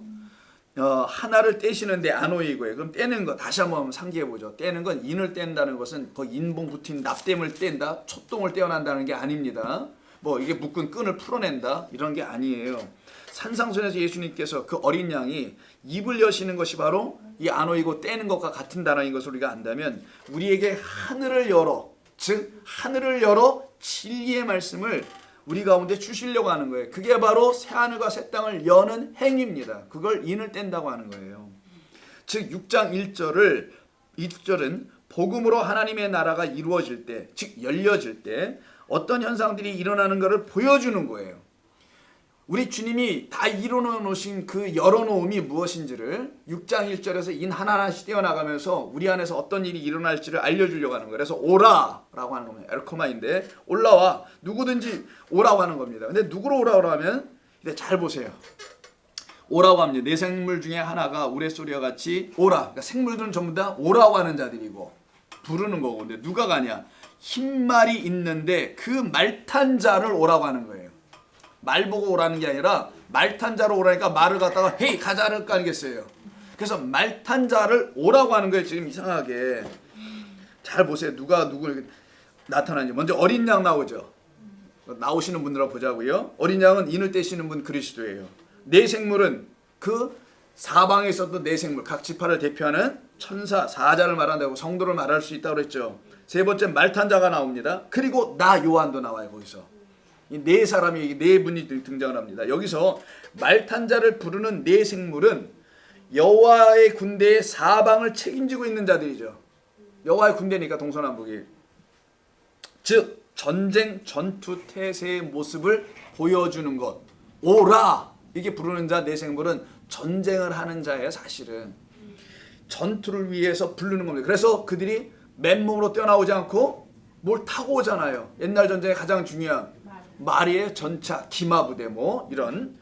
하나를 떼시는데 아노이고예요. 그럼 떼는 거 다시 한번 상기해 보죠. 떼는 건 인을 뗀다는 것은 그 인봉 붙인 납땜을 뗀다, 촛동을 떼어난다는 게 아닙니다. 뭐 이게 묶은 끈을 풀어낸다 이런 게 아니에요. 산상순에서 예수님께서 그 어린 양이 입을 여시는 것이 바로 이 아노이고 떼는 것과 같은 단어인 것을 우리가 안다면, 우리에게 하늘을 열어, 즉 하늘을 열어 진리의 말씀을 우리 가운데 주시려고 하는 거예요. 그게 바로 새하늘과 새 땅을 여는 행위입니다. 그걸 인을 뗀다고 하는 거예요. 즉 6장 1절은 복음으로 하나님의 나라가 이루어질 때, 즉 열려질 때 어떤 현상들이 일어나는 것을 보여주는 거예요. 우리 주님이 다 이루어놓으신 그 열어놓음이 무엇인지를 6장 1절에서 인 하나하나씩 떼어나가면서 우리 안에서 어떤 일이 일어날지를 알려주려고 하는 거예요. 그래서 오라라고 하는 겁니다. 엘코마인데 올라와, 누구든지 오라고 하는 겁니다. 근데 누구로 오라고 하면, 잘 보세요. 오라고 합니다. 네 생물 중에 하나가 우레소리와 같이 오라. 그러니까 생물들은 전부 다 오라고 하는 자들이고 부르는 거고, 근데 누가 가냐? 흰말이 있는데 그 말탄 자를 오라고 하는 거예요. 말 보고 오라는 게 아니라 말탄 자로 오라니까 말을 갖다가 헤이 가자를 까겠어요. 그래서 말탄 자를 오라고 하는 거예요. 지금 이상하게 잘 보세요. 누가 누구 나타나는지. 먼저 어린 양 나오죠. 나오시는 분들하고 보자고요. 어린 양은 인을 떼시는 분 그리스도예요. 네 생물은 그 사방에 있었던 네 생물, 각 지파를 대표하는 천사, 사자를 말한다고, 성도를 말할 수 있다고 그랬죠. 세 번째 말탄 자가 나옵니다. 그리고 나 요한도 나와요. 거기서 이 네 사람이, 네 분이 등장을 합니다. 여기서 말탄자를 부르는 네 생물은 여호와의 군대의 사방을 책임지고 있는 자들이죠. 여호와의 군대니까 동서남북이. 즉 전쟁, 전투, 태세의 모습을 보여주는 것. 오라! 이게 부르는 자 네 생물은 전쟁을 하는 자예요. 사실은 전투를 위해서 부르는 겁니다. 그래서 그들이 맨몸으로 뛰어나오지 않고 뭘 타고 오잖아요. 옛날 전쟁의 가장 중요한 말이에요. 전차, 기마부대 뭐 이런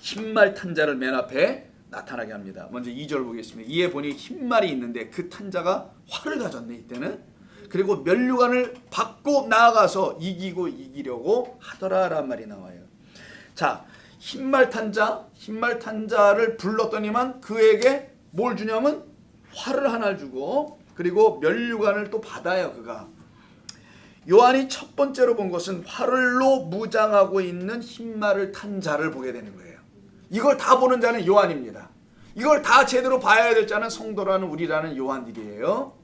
흰말 탄자를 맨 앞에 나타나게 합니다. 먼저 2절 보겠습니다. 이에 보니 흰말이 있는데 그 탄자가 활을 가졌네 이때는. 그리고 면류관을 받고 나아가서 이기고 이기려고 하더라라는 말이 나와요. 자, 흰말 탄자를 불렀더니만 그에게 뭘 주냐면 활을 하나 주고, 그리고 면류관을 또 받아요. 그가 요한이 첫 번째로 본 것은 활로 무장하고 있는 흰말을 탄 자를 보게 되는 거예요. 이걸 다 보는 자는 요한입니다. 이걸 다 제대로 봐야 될 자는 성도라는 우리라는 요한들이에요.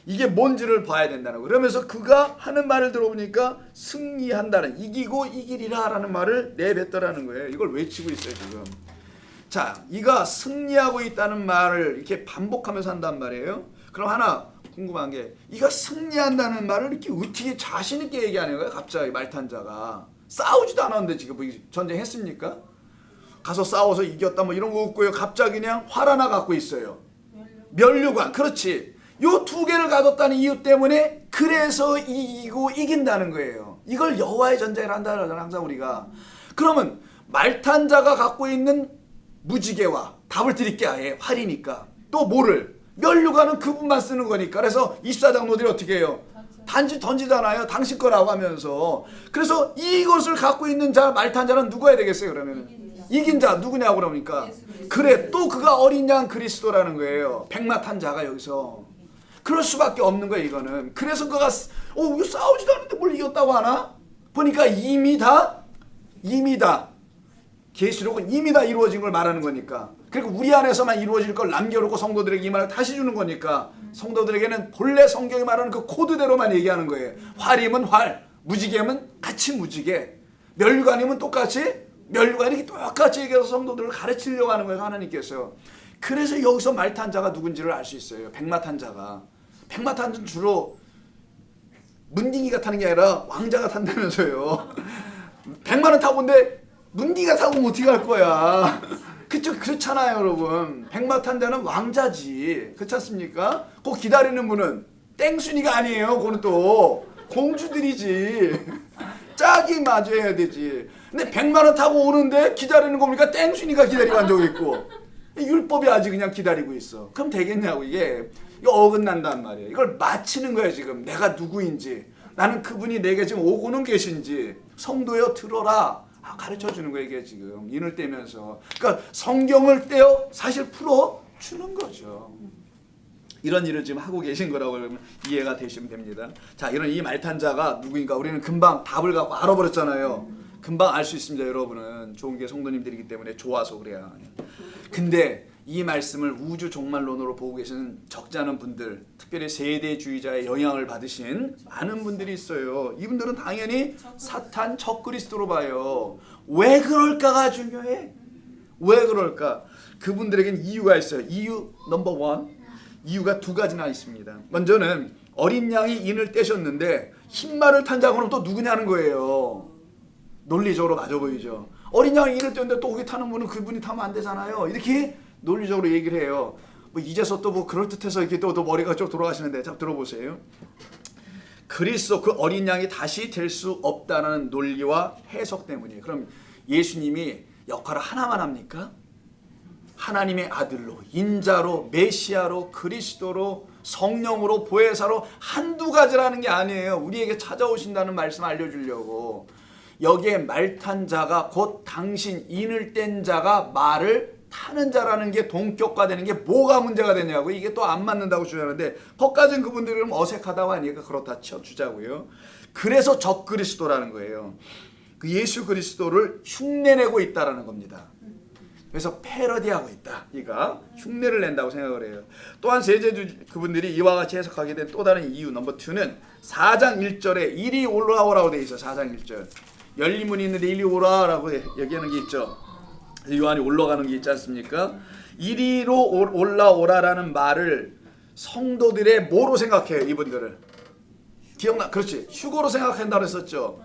이게 뭔지를 봐야 된다는 거예요. 그러면서 그가 하는 말을 들어보니까 승리한다는, 이기고 이기리라 라는 말을 내뱉더라는 거예요. 이걸 외치고 있어요 지금. 자, 이가 승리하고 있다는 말을 이렇게 반복하면서 한단 말이에요. 그럼 하나 궁금한 게, 이가 승리한다는 말을 이렇게 어떻게 자신 있게 얘기하는 거야? 갑자기 말탄자가 싸우지도 않았는데 지금 뭐 전쟁했습니까? 가서 싸워서 이겼다 뭐 이런 거 없고요. 갑자기 그냥 활 하나 갖고 있어요. 면류관. 그렇지. 요 두 개를 가졌다는 이유 때문에 그래서 이기고 이긴다는 거예요. 이걸 여호와의 전쟁을 한다는 거잖아, 항상 우리가. 그러면 말탄자가 갖고 있는 무지개와, 답을 드릴게 아예 활이니까, 또 뭐를? 면류관은 그분만 쓰는 거니까. 그래서 24장 노들이 어떻게 해요? 단지 던지잖아요. 당신 거라고 하면서. 그래서 이것을 갖고 있는 자, 말탄자는 누가 되겠어요 그러면? 이긴 자 누구냐고 그러니까. 그래, 또 그가 어린 양 그리스도라는 거예요. 백마탄 자가 여기서. 그럴 수밖에 없는 거예요 이거는. 그래서 그가 왜 싸우지도 않는데 뭘 이겼다고 하나? 보니까 이미 다 계시록은 이미 다 이루어진 걸 말하는 거니까. 그리고 우리 안에서만 이루어질 걸 남겨놓고 성도들에게 이 말을 다시 주는 거니까, 성도들에게는 본래 성경이 말하는 그 코드대로만 얘기하는 거예요. 활이면 활, 무지개면 같이 무지개, 면류관이면 똑같이 면류관이, 똑같이 얘기해서 성도들을 가르치려고 하는 거예요 하나님께서. 그래서 여기서 말탄자가 누군지를 알 수 있어요. 백마탄자가. 백마탄자는 주로 문딩이가 타는 게 아니라 왕자가 탄다면서요. 백마는 타고 온데 문디가 타고 어떻게 갈 거야. 그렇잖아요 여러분. 백마탄자는 왕자지. 그렇지 않습니까? 꼭 기다리는 분은 땡순이가 아니에요. 그거는 또 공주들이지. 짝이 맞아야 되지. 근데 백마는 타고 오는데 기다리는 겁니까? 땡순이가 기다리고 앉아 있고. 율법이 아직 그냥 기다리고 있어. 그럼 되겠냐고. 이게 어긋난단 말이에요. 이걸 맞히는 거예요 지금. 내가 누구인지, 나는 그분이 내게 지금 오고는 계신지. 성도여 들어라. 가르쳐주는 거예요 이게 지금. 인을 떼면서. 그러니까 성경을 떼어 사실 풀어주는 거죠. 이런 일을 지금 하고 계신 거라고 이해가 되시면 됩니다. 자, 이런 이 말탄자가 누구인가 우리는 금방 답을 갖고 알아버렸잖아요. 금방 알 수 있습니다. 여러분은 좋은 게 성도님들이기 때문에 좋아서 그래야. 근데 이 말씀을 우주 종말론으로 보고 계시는 적지 않은 분들, 특별히 세대주의자의 영향을 받으신 많은 분들이 있어요. 이분들은 당연히 사탄 적그리스도로 봐요. 왜 그럴까가 중요해. 왜 그럴까? 그분들에겐 이유가 있어요. 이유 넘버 원. 이유가 두 가지나 있습니다. 먼저는 어린 양이 인을 떼셨는데 흰말을 탄 자고는 또 누구냐는 거예요. 논리적으로 맞아 보이죠. 어린 양이 인을 떼는데 또 거기 타는 분은 그분이 타면 안 되잖아요. 이렇게 논리적으로 얘기를 해요. 뭐 이제서 또 뭐 그럴듯해서 이렇게 또 머리가 좀 돌아가시는데, 자 들어보세요. 그리스도 그 어린 양이 다시 될 수 없다는 논리와 해석 때문이에요. 그럼 예수님이 역할을 하나만 합니까? 하나님의 아들로, 인자로, 메시아로, 그리스도로, 성령으로, 보혜사로 한두 가지라는 게 아니에요. 우리에게 찾아오신다는 말씀 알려주려고. 여기에 말탄 자가 곧 당신 인을 뗀 자가 말을 타는 자라는 게 동격화되는 게 뭐가 문제가 되냐고. 이게 또 안 맞는다고 주장하는데, 거기까지는 그분들은 어색하다고 하니까 그렇다 쳐주자고요. 그래서 적그리스도라는 거예요. 그 예수 그리스도를 흉내내고 있다라는 겁니다. 그래서 패러디하고 있다. 이가 흉내를 낸다고 생각을 해요. 또한 세제주 그분들이 이와 같이 해석하게 된 또 다른 이유 넘버 2는 4장 1절에 이리 올라오라고 돼 있어. 4장 1절. 열린 문이 있는데 이리 오라라고 얘기하는 게 있죠. 요한이 올라가는 게 있지 않습니까? 이리로 올라오라라는 말을 성도들의 뭐로 생각해요? 이분들은 기억나? 그렇지. 휴거로 생각한다고 했었죠.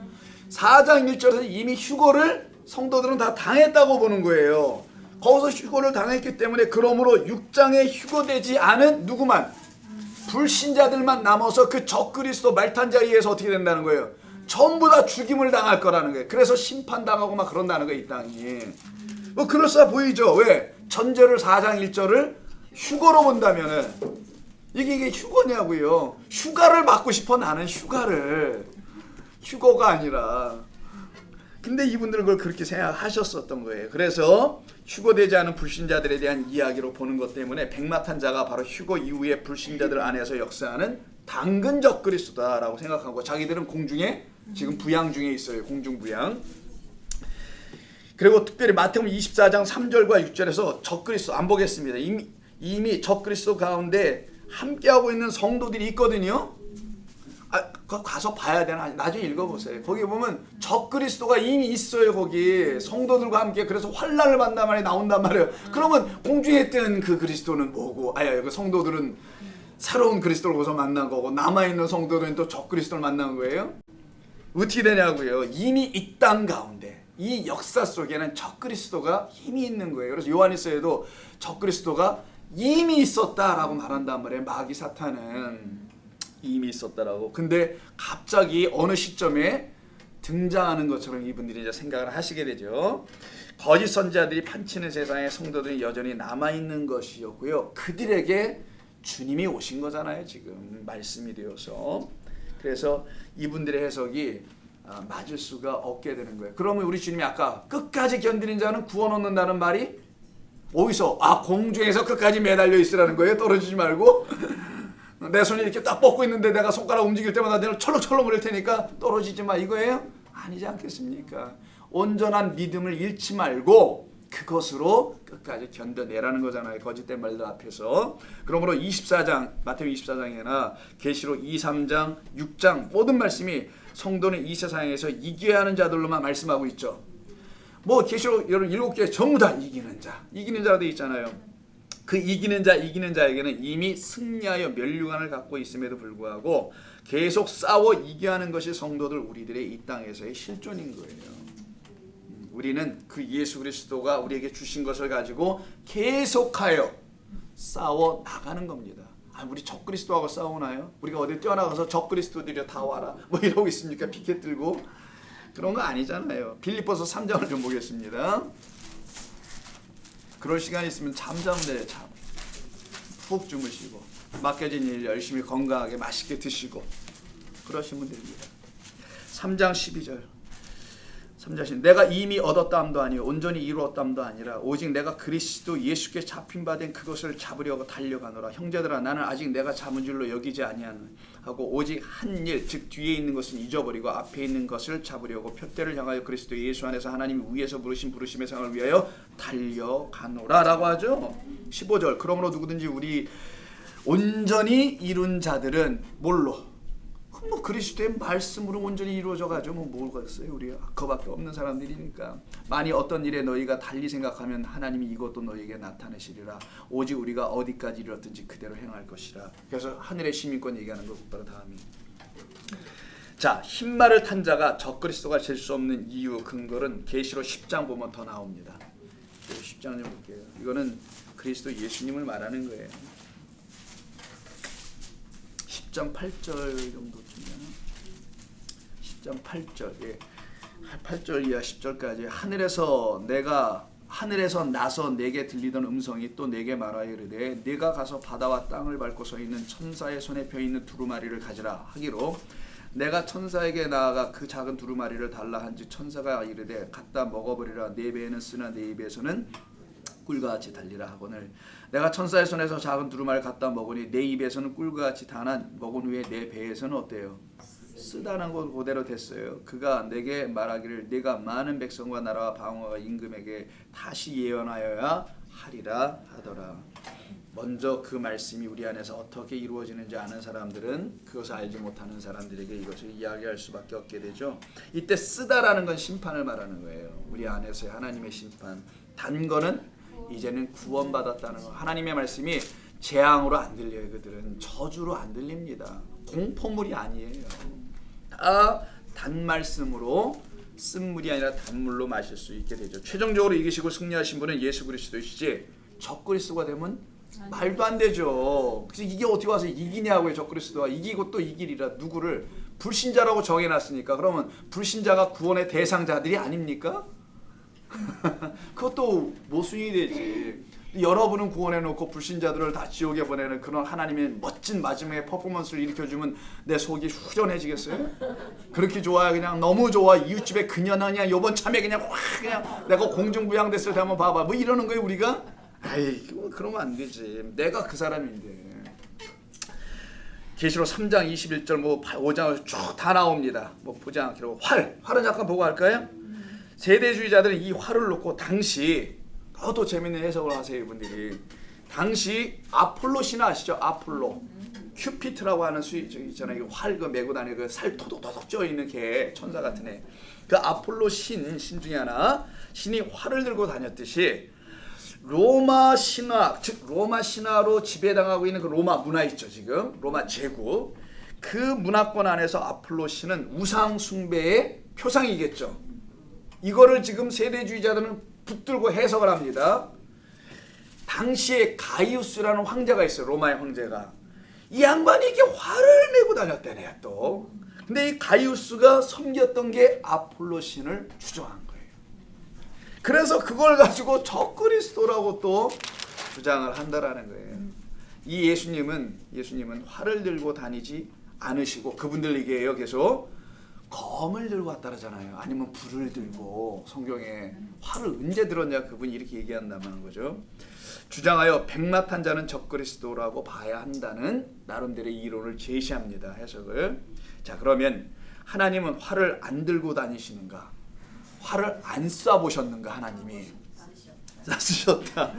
4장 1절에서 이미 휴거를 성도들은 다 당했다고 보는 거예요. 거기서 휴거를 당했기 때문에, 그러므로 6장에 휴거되지 않은 누구만, 불신자들만 남아서 그 적그리스도 말탄자에 의해서 어떻게 된다는 거예요? 전부 다 죽임을 당할 거라는 거예요. 그래서 심판당하고 막 그런다는 거예요 이 땅이. 뭐 그럴싸 보이죠? 왜? 전제를 4장 1절을 휴거로 본다면은 이게 휴거냐고요. 휴가를 받고 싶어. 나는 휴거가 아니라. 근데 이분들은 그걸 그렇게 생각하셨었던 거예요. 그래서 휴거되지 않은 불신자들에 대한 이야기로 보는 것 때문에 백마탄 자가 바로 휴거 이후에 불신자들 안에서 역사하는 당근적 그리스도다라고 생각하고, 자기들은 공중에 지금 부양 중에 있어요. 공중부양. 그리고 특별히 마태복음 24장 3절과 6절에서 적그리스도 안 보겠습니다. 이미 적그리스도 가운데 함께하고 있는 성도들이 있거든요. 그거 가서 봐야 되나? 나중에 읽어보세요. 거기 보면 적그리스도가 이미 있어요. 거기 성도들과 함께. 그래서 환난을 받는단 말이 나온단 말이에요. 그러면 공중에 뜬 그 그리스도는 뭐고? 그 성도들은 새로운 그리스도를 거기서 만난 거고, 남아있는 성도들은 또 적그리스도를 만난 거예요. 어떻게 되냐고요? 이미 이 땅 가운데, 이 역사 속에는 적그리스도가 이미 있는 거예요. 그래서 요한일서에도 적그리스도가 이미 있었다라고 말한단 말이에요. 마귀 사탄은 이미 있었다라고. 근데 갑자기 어느 시점에 등장하는 것처럼 이분들이 이제 생각을 하시게 되죠. 거짓 선지자들이 판치는 세상에 성도들이 여전히 남아있는 것이었고요. 그들에게 주님이 오신 거잖아요. 지금 말씀이 되어서. 그래서 이분들의 해석이 맞을 수가 없게 되는 거예요. 그러면 우리 주님이 아까 끝까지 견디는 자는 구원 얻는다는 말이 어디서? 공중에서 끝까지 매달려 있으라는 거예요. 떨어지지 말고. 내 손이 이렇게 딱 뻗고 있는데 내가 손가락 움직일 때마다 내가 철렁철렁 거릴 테니까 떨어지지 마, 이거예요? 아니지 않겠습니까? 온전한 믿음을 잃지 말고 그것으로 끝까지 견뎌내라는 거잖아요. 거짓된 말들 앞에서. 그러므로 24장, 마태복음 24장이나 계시록 2, 3장, 6장 모든 말씀이 성도는 이 세상에서 이겨야 하는 자들로만 말씀하고 있죠. 뭐 계시록 여러분 7개 전부 다 이기는 자, 이기는 자가 되어 있잖아요. 그 이기는 자에게는 이미 승리하여 면류관을 갖고 있음에도 불구하고 계속 싸워 이겨야 하는 것이 성도들 우리들의 이 땅에서의 실존인 거예요. 우리는 그 예수 그리스도가 우리에게 주신 것을 가지고 계속하여 싸워 나가는 겁니다. 우리 적그리스도하고 싸우나요? 우리가 어디 뛰어나가서 적그리스도들이 다 와라 뭐 이러고 있습니까? 피켓 들고. 그런 거 아니잖아요. 빌립보서 3장을 좀 보겠습니다. 그럴 시간 있으면 잠자면 돼요. 푹 주무시고 맡겨진 일 열심히 건강하게 맛있게 드시고 그러시면 됩니다. 3장 12절. 3장 내가 이미 얻었다함도 아니요 온전히 이루었다함도 아니라 오직 내가 그리스도 예수께 잡힌 바 된 그것을 잡으려고 달려가노라. 형제들아 나는 아직 내가 잡은 줄로 여기지 아니하고 오직 한 일 즉 뒤에 있는 것은 잊어버리고 앞에 있는 것을 잡으려고 표대를 향하여 그리스도 예수 안에서 하나님이 위에서 부르신 부르심의 상을 위하여 달려가노라 라고 하죠. 15절 그러므로 누구든지 우리 온전히 이룬 자들은 뭘로? 뭐 그리스도의 말씀으로 온전히 이루어져 가지고 뭐가 있어요? 우리가 그거밖에 없는 사람들이니까. 만일 어떤 일에 너희가 달리 생각하면 하나님이 이것도 너희에게 나타내시리라. 오직 우리가 어디까지 이르렀든지 그대로 행할 것이라. 그래서 하늘의 시민권 얘기하는 거 바로 다음이. 자, 흰말을 탄 자가 적그리스도가 될 수 없는 이유 근거는 계시록 10장 보면 더 나옵니다. 10장 좀 볼게요. 이거는 그리스도 예수님을 말하는 거예요. 10장 8절 정도쯤이야. 10장 8절. 예. 8절 이하 10절까지 하늘에서 나서 내게 들리던 음성이 또 내게 말하여 이르되 네가 가서 바다와 땅을 밟고 서 있는 천사의 손에 펴 있는 두루마리를 가지라 하기로 내가 천사에게 나아가 그 작은 두루마리를 달라 한즉 천사가 이르되 갖다 먹어버리라. 네 배에는 쓰나 네 입에서는 꿀과 같이 달리라 하거늘 내가 천사의 손에서 작은 두루마리를 갖다 먹으니 내 입에서는 꿀과 같이 다나 먹은 후에 내 배에서는 어때요? 쓰다는 것 그대로 됐어요. 그가 내게 말하기를 네가 많은 백성과 나라와 방어가 임금에게 다시 예언하여야 하리라 하더라. 먼저 그 말씀이 우리 안에서 어떻게 이루어지는지 아는 사람들은 그것을 알지 못하는 사람들에게 이것을 이야기할 수밖에 없게 되죠. 이때 쓰다라는 건 심판을 말하는 거예요. 우리 안에서의 하나님의 심판. 단 거는 이제는 구원받았다는 거. 하나님의 말씀이 재앙으로 안 들려요. 그들은 저주로 안 들립니다. 공포물이 아니에요. 다 단말씀으로 쓴물이 아니라 단물로 마실 수 있게 되죠. 최종적으로 이기시고 승리하신 분은 예수 그리스도이시지 적그리스도가 되면 말도 안 되죠. 그래서 이게 어떻게 와서 이기냐고요. 적그리스도가 이기고 또 이기리라. 누구를? 불신자라고 정해놨으니까. 그러면 불신자가 구원의 대상자들이 아닙니까? 그것도 모순이 되지. 여러분은 구원해놓고 불신자들을 다 지옥에 보내는 그런 하나님의 멋진 마지막에 퍼포먼스를 일으켜주면 내 속이 후련해지겠어요? 그렇게 좋아요. 그냥 너무 좋아. 이웃집에 그녀는 그냥 요번 참에 그냥 확 그냥 내가 공중부양됐을 때 한번 봐봐. 뭐 이러는 거예요 우리가? 아이 그러면 안 되지. 내가 그 사람인데. 계시록 3장 21절 뭐 5장 쭉 다 나옵니다. 뭐 보지 않기로 활은 잠깐 보고 할까요? 세대주의자들은 이 활을 놓고 당시 또 재밌는 해석을 하세요. 이분들이 당시 아폴로 신화 아시죠? 아폴로 큐피트라고 하는 있잖아요. 활 그 메고 다니는 그 살 토독토독 쪄 있는 개 천사 같은 애. 그 아폴로 신 중에 하나 신이 활을 들고 다녔듯이 로마 신화 즉 로마 신화로 지배당하고 있는 그 로마 문화 있죠 지금 로마 제국 그 문화권 안에서 아폴로 신은 우상 숭배의 표상이겠죠. 이거를 지금 세대주의자들은 붙들고 해석을 합니다. 당시에 가이우스라는 황제가 있어요. 로마의 황제가. 이 양반이 이렇게 활을 메고 다녔다네 또. 근데 이 가이우스가 섬겼던 게 아폴로 신을 추종한 거예요. 그래서 그걸 가지고 적그리스도라고 또 주장을 한다라는 거예요. 이 예수님은 활을 들고 다니지 않으시고 그분들 얘기해요. 계속 검을 들고 왔다라잖아요. 아니면 불을 들고 성경에 활을 언제 들었냐 그분이 이렇게 얘기한다는 거죠. 주장하여 백마탄 자는 적그리스도라고 봐야 한다는 나름대로의 이론을 제시합니다. 해석을. 자 그러면 하나님은 활을 안 들고 다니시는가? 활을 안 쏴보셨는가? 하나님이 쏴쓰셨다.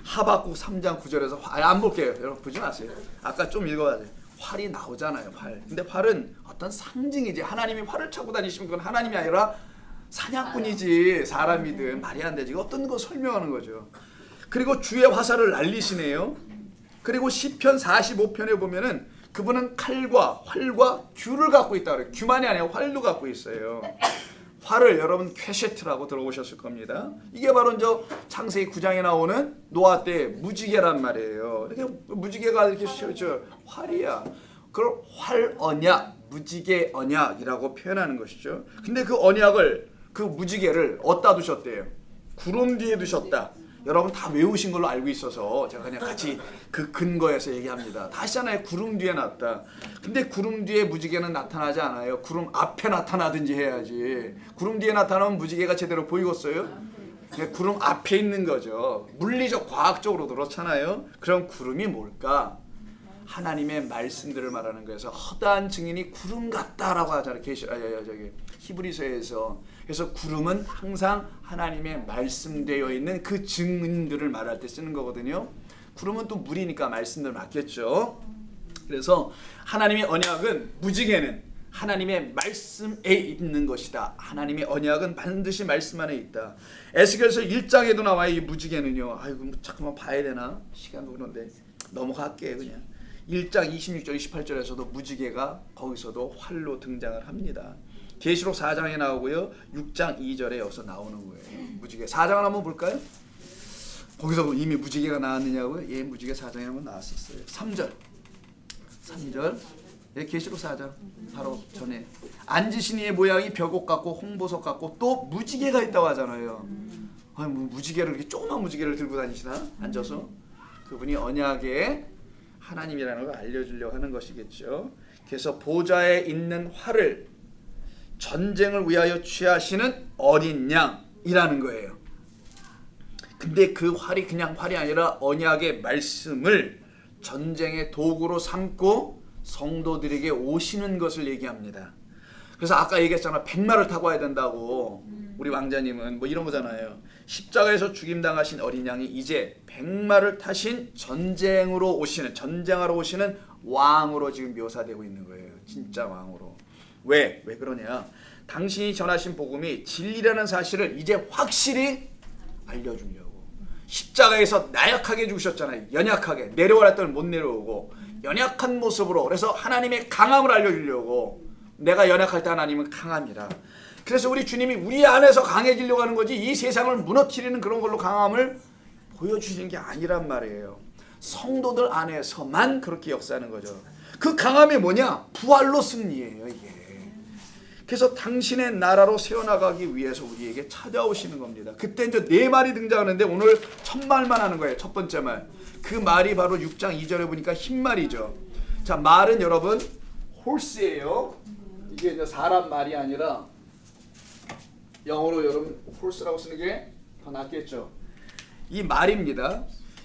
하박국 3장 9절에서 안 볼게요. 여러분 보지 마세요. 아까 좀 읽어봐야 돼요. 활이 나오잖아요. 활. 근데 활은 어떤 상징이지. 하나님이 활을 차고 다니시면 그건 하나님이 아니라 사냥꾼이지. 사람이든 말이 안 되지. 어떤 거 설명하는 거죠. 그리고 주의 화살을 날리시네요. 그리고 시편 45편에 보면은 그분은 칼과 활과 귤을 갖고 있다 그래요. 귤만이 아니라 활도 갖고 있어요. 활을 여러분 퀘셰트라고 들어보셨을 겁니다. 이게 바로 이제 창세기 9장에 나오는 노아 때 무지개란 말이에요. 이렇게 무지개가 이렇게 활이야. 그걸 활 언약, 무지개 언약이라고 표현하는 것이죠. 근데 그 언약을 그 무지개를 어디다 두셨대요? 구름 뒤에 두셨다. 여러분 다 외우신 걸로 알고 있어서 제가 그냥 같이 그 근거에서 얘기합니다. 다 아시잖아요. 구름 뒤에 놨다. 근데 구름 뒤에 무지개는 나타나지 않아요. 구름 앞에 나타나든지 해야지. 구름 뒤에 나타나면 무지개가 제대로 보이겠어요? 구름 앞에 있는 거죠. 물리적 과학적으로 그렇잖아요. 그럼 구름이 뭘까? 하나님의 말씀들을 말하는 거에서 허다한 증인이 구름 같다라고 하잖아요. 히브리서에서. 그래서 구름은 항상 하나님의 말씀되어 있는 그 증인들을 말할 때 쓰는 거거든요. 구름은 또 물이니까 말씀들 맞겠죠. 그래서 하나님의 언약은 무지개는 하나님의 말씀에 있는 것이다. 하나님의 언약은 반드시 말씀 안에 있다. 에스겔서 1장에도 나와요. 이 무지개는요. 아이고 잠깐만 봐야 되나? 시간도 그런데 넘어갈게요 그냥. 1장 26절 28절에서도 무지개가 거기서도 활로 등장을 합니다. 계시록 4장에 나오고요. 6장 2절에 여기서 나오는 거예요. 무지개 4장을 한번 볼까요? 거기서 이미 무지개가 나왔느냐고요? 예, 무지개 4장에 한번 나왔었어요. 3절 예, 계시록 4장 바로 전에 앉으신 이의 모양이 벽옥 같고 홍보석 같고 또 무지개가 있다고 하잖아요. 아니, 뭐 무지개를 이렇게 조그만 무지개를 들고 다니시나? 앉아서 그분이 언약의 하나님이라는 걸 알려주려고 하는 것이겠죠. 그래서 보좌에 있는 활을 전쟁을 위하여 취하시는 어린 양이라는 거예요. 근데 그 활이 그냥 활이 아니라 언약의 말씀을 전쟁의 도구로 삼고 성도들에게 오시는 것을 얘기합니다. 그래서 아까 얘기했잖아. 백마를 타고 와야 된다고. 우리 왕자님은 뭐 이런 거잖아요. 십자가에서 죽임당하신 어린 양이 이제 백마를 타신 전쟁하러 오시는 왕으로 지금 묘사되고 있는 거예요. 진짜 왕으로. 왜 그러냐? 당신이 전하신 복음이 진리라는 사실을 이제 확실히 알려주려고. 십자가에서 나약하게 죽으셨잖아요. 연약하게. 내려오라 했더니 못 내려오고 연약한 모습으로. 그래서 하나님의 강함을 알려주려고. 내가 연약할 때 하나님은 강함이라. 그래서 우리 주님이 우리 안에서 강해지려고 하는 거지 이 세상을 무너뜨리는 그런 걸로 강함을 보여주시는 게 아니란 말이에요. 성도들 안에서만 그렇게 역사하는 거죠. 그 강함이 뭐냐? 부활로 승리예요 이게. 그래서 당신의 나라로 세워나가기 위해서 우리에게 찾아오시는 겁니다. 그때 이제 네 말이 등장하는데 오늘 첫 말만 하는 거예요. 첫 번째 말. 그 말이 바로 6장 2절에 보니까 흰 말이죠. 자, 말은 여러분 horse예요. 이게 이제 사람 말이 아니라 영어로 여러분 horse라고 쓰는 게 더 낫겠죠. 이 말입니다.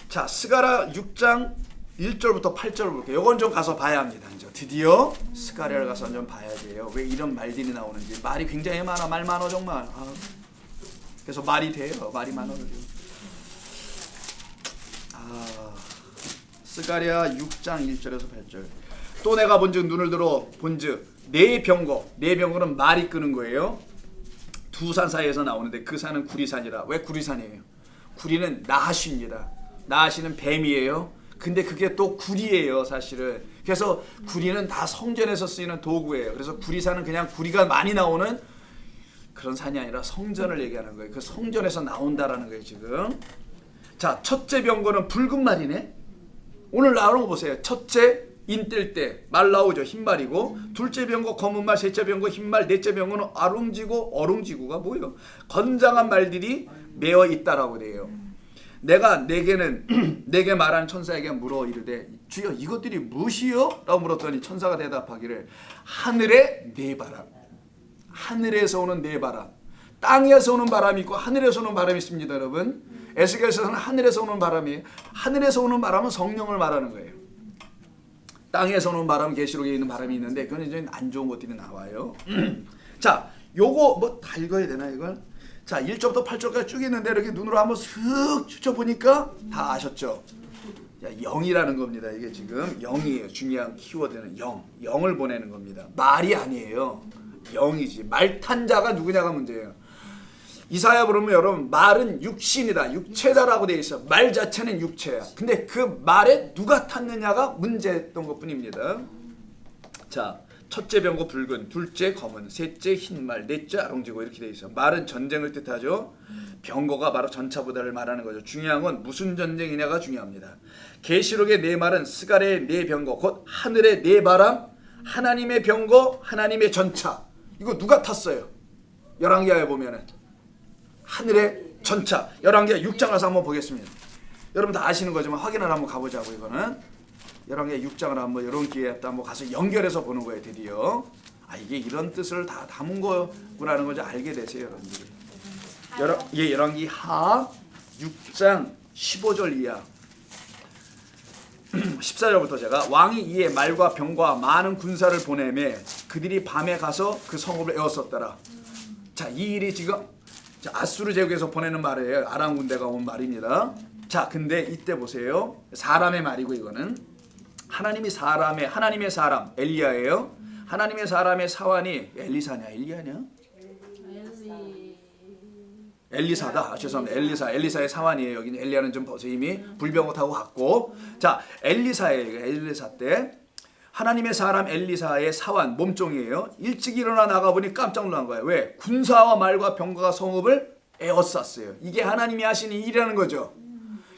자, 스가랴 6장 1절부터 8절을 볼게요. 이건 좀 가서 봐야 합니다. 이제 드디어 스가랴를 가서 좀 봐야 돼요. 왜 이런 말들이 나오는지. 말이 굉장히 많아. 말 많아 정말. 그래서 말이 돼요. 말이 많아요. 스가랴 6장 1절에서 8절. 또 내가 본즉 눈을 들어 본즉 네 병거는 말이 끄는 거예요. 두 산 사이에서 나오는데 그 산은 구리산이라. 왜 구리산이에요? 구리는 나하시입니다. 나하시는 뱀이에요. 근데 그게 또 구리예요, 사실은. 그래서 구리는 다 성전에서 쓰이는 도구예요. 그래서 구리산은 그냥 구리가 많이 나오는 그런 산이 아니라 성전을 얘기하는 거예요. 그 성전에서 나온다라는 거예요, 지금. 자, 첫째 병거는 붉은 말이네. 오늘 나오는 거 보세요. 첫째 인뜰 때 말 나오죠. 흰말이고, 둘째 병거 검은 말, 셋째 병거 흰말, 넷째 병거는 아룽지고. 어룽지고가 뭐예요? 건장한 말들이 매어 있다라고 돼요. 내가 내게 말하는 천사에게 물어 이르되 주여 이것들이 무엇이요? 라고 물었더니 천사가 대답하기를 하늘의 네 바람. 하늘에서 오는 네 바람. 땅에서 오는 바람이 있고 하늘에서 오는 바람이 있습니다, 여러분. 에스겔서는 하늘에서 오는 바람이에요. 하늘에서 오는 바람은 성령을 말하는 거예요. 땅에서 오는 바람, 계시록에 있는 바람이 있는데 그건 이제 안 좋은 것들이 나와요. 자, 요거 뭐 다 읽어야 되나 이걸? 자, 1절부터 8절까지 쭉 있는데 이렇게 눈으로 한번 슥 추쳐보니까 다 아셨죠? 자, 영이라는 겁니다. 이게 지금 영이에요. 중요한 키워드는 영을 보내는 겁니다. 말이 아니에요. 영이지. 말 탄 자가 누구냐가 문제예요. 이사야 보면 여러분 말은 육신이다, 육체다라고 되어 있어. 말 자체는 육체야. 근데 그 말에 누가 탔느냐가 문제였던 것뿐입니다. 자, 첫째 병거 붉은, 둘째 검은, 셋째 흰말, 넷째 아롱지고 이렇게 되어 있어. 말은 전쟁을 뜻하죠. 병거가 바로 전차부대를 말하는 거죠. 중요한 건 무슨 전쟁이냐가 중요합니다. 계시록의 네 말은 스가랴의 네 병거, 곧 하늘의 네 바람, 하나님의 병거, 하나님의 전차. 이거 누가 탔어요? 열왕기하에 보면은 하늘의 전차. 열왕기하 6장 가서 한번 보겠습니다. 여러분 다 아시는 거지만 확인을 한번 가보자고. 이거는 열왕기하 6장을 한번 이런 기회에 한번 가서 연결해서 보는 거예요. 드디어 이게 이런 뜻을 다 담은 거구나라는 걸 알게 되세요, 여러분들이. 열왕기하 6장 15절 이하 14절부터 제가 왕이 이에 말과 병과 많은 군사를 보내매 그들이 밤에 가서 그 성읍을 에웠었더라. 자, 이 일이 지금 아수르 제국에서 보내는 말이에요. 아람 군대가 온 말입니다. 자, 근데 이때 보세요. 사람의 말이고 이거는 하나님의 사람 엘리야예요. 하나님의 사람의 사환이 엘리사냐 엘리야냐? 엘리사다. 죄송합니다. 엘리사의 사환이에요. 여기는 엘리야는 좀 벌써 이미 불병거 타고 갔고. 자, 엘리사예요. 엘리사 때 하나님의 사람 엘리사의 사환 몸종이에요. 일찍 일어나 나가보니 깜짝 놀란 거예요. 왜? 군사와 말과 병거가 성읍을 에워쌌어요. 이게 하나님이 하시는 일이라는 거죠.